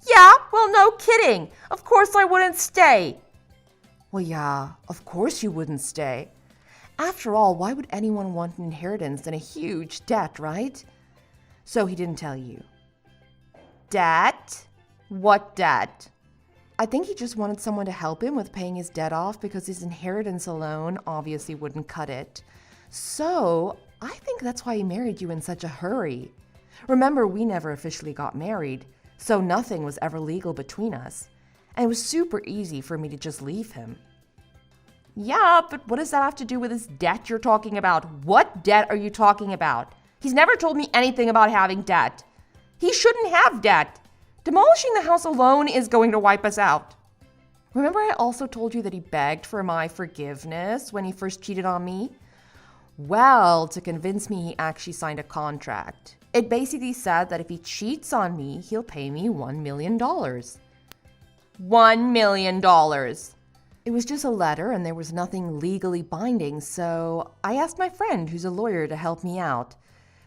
Yeah, well, no kidding. Of course I wouldn't stay. Well, yeah, of course you wouldn't stay. After all, why would anyone want an inheritance and a huge debt, right? So he didn't tell you. Debt? What debt? I think he just wanted someone to help him with paying his debt off because his inheritance alone obviously wouldn't cut it. So I think that's why he married you in such a hurry. Remember, we never officially got married, so nothing was ever legal between us. And it was super easy for me to just leave him. Yeah, but what does that have to do with this debt you're talking about? What debt are you talking about? He's never told me anything about having debt. He shouldn't have debt. Demolishing the house alone is going to wipe us out. Remember I also told you that he begged for my forgiveness when he first cheated on me? Well, to convince me, he actually signed a contract. It basically said that if he cheats on me, he'll pay me $1 million. $1 million. It was just a letter and there was nothing legally binding, so I asked my friend who's a lawyer to help me out.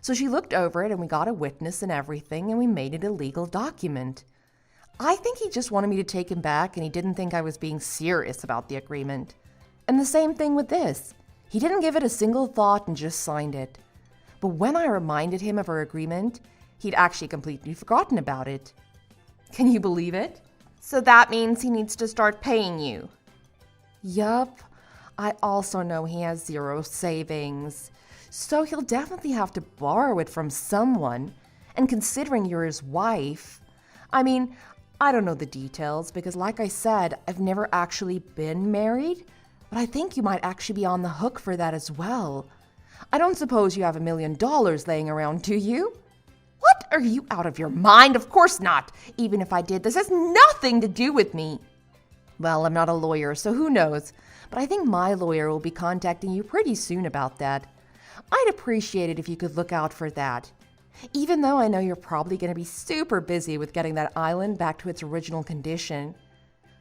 So she looked over it and we got a witness and everything and we made it a legal document. I think he just wanted me to take him back and he didn't think I was being serious about the agreement. And the same thing with this. He didn't give it a single thought and just signed it. But when I reminded him of our agreement, he'd actually completely forgotten about it. Can you believe it? So that means he needs to start paying you. Yup. I also know he has 0 savings. So he'll definitely have to borrow it from someone. And considering you're his wife, I mean, I don't know the details because like I said, I've never actually been married, but I think you might actually be on the hook for that as well. I don't suppose you have $1 million laying around, do you? What? Are you out of your mind? Of course not. Even if I did, this has nothing to do with me. Well, I'm not a lawyer, so who knows? But I think my lawyer will be contacting you pretty soon about that. I'd appreciate it if you could look out for that. Even though I know you're probably going to be super busy with getting that island back to its original condition.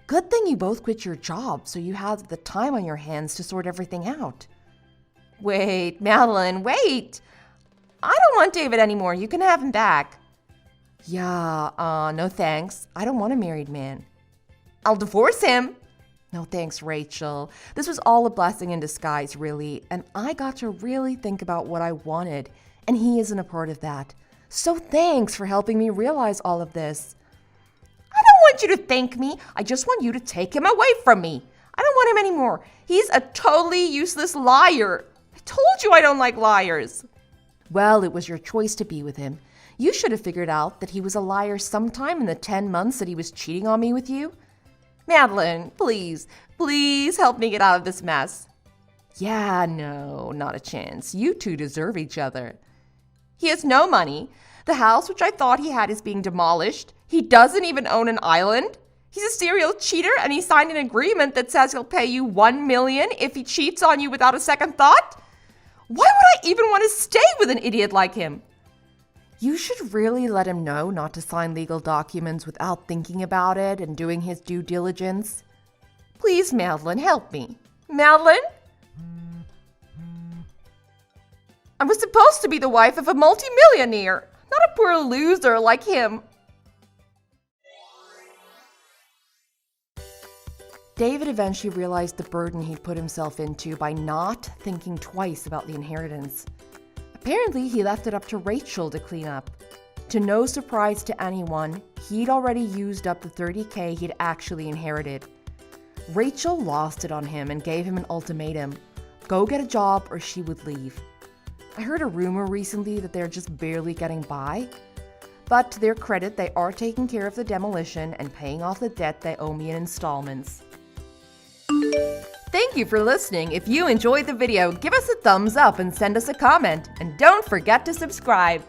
Good thing you both quit your job, so you have the time on your hands to sort everything out. Wait, Madeline, wait! I don't want David anymore. You can have him back. Yeah, no thanks. I don't want a married man. I'll divorce him. No thanks, Rachel. This was all a blessing in disguise, really, and I got to really think about what I wanted, and he isn't a part of that. So thanks for helping me realize all of this. I don't want you to thank me. I just want you to take him away from me. I don't want him anymore. He's a totally useless liar. I told you I don't like liars. Well, it was your choice to be with him. You should have figured out that he was a liar sometime in the 10 months that he was cheating on me with you. Madeline, please help me get out of this mess. Yeah, no, not a chance. You two deserve each other. He has no money. The house, which I thought he had, is being demolished. He doesn't even own an island. He's a serial cheater, and he signed an agreement that says he'll pay you $1 million if he cheats on you without a second thought. Why would I even want to stay with an idiot like him? You should really let him know not to sign legal documents without thinking about it and doing his due diligence. Please, Madeline, help me. Madeline? I was supposed to be the wife of a multimillionaire, not a poor loser like him. David eventually realized the burden he'd put himself into by not thinking twice about the inheritance. Apparently, he left it up to Rachel to clean up. To no surprise to anyone, he'd already used up the $30,000 he'd actually inherited. Rachel lost it on him and gave him an ultimatum: go get a job or she would leave. I heard a rumor recently that they're just barely getting by. But to their credit, they are taking care of the demolition and paying off the debt they owe me in installments. Thank you for listening. If you enjoyed the video, give us a thumbs up and send us a comment. And don't forget to subscribe.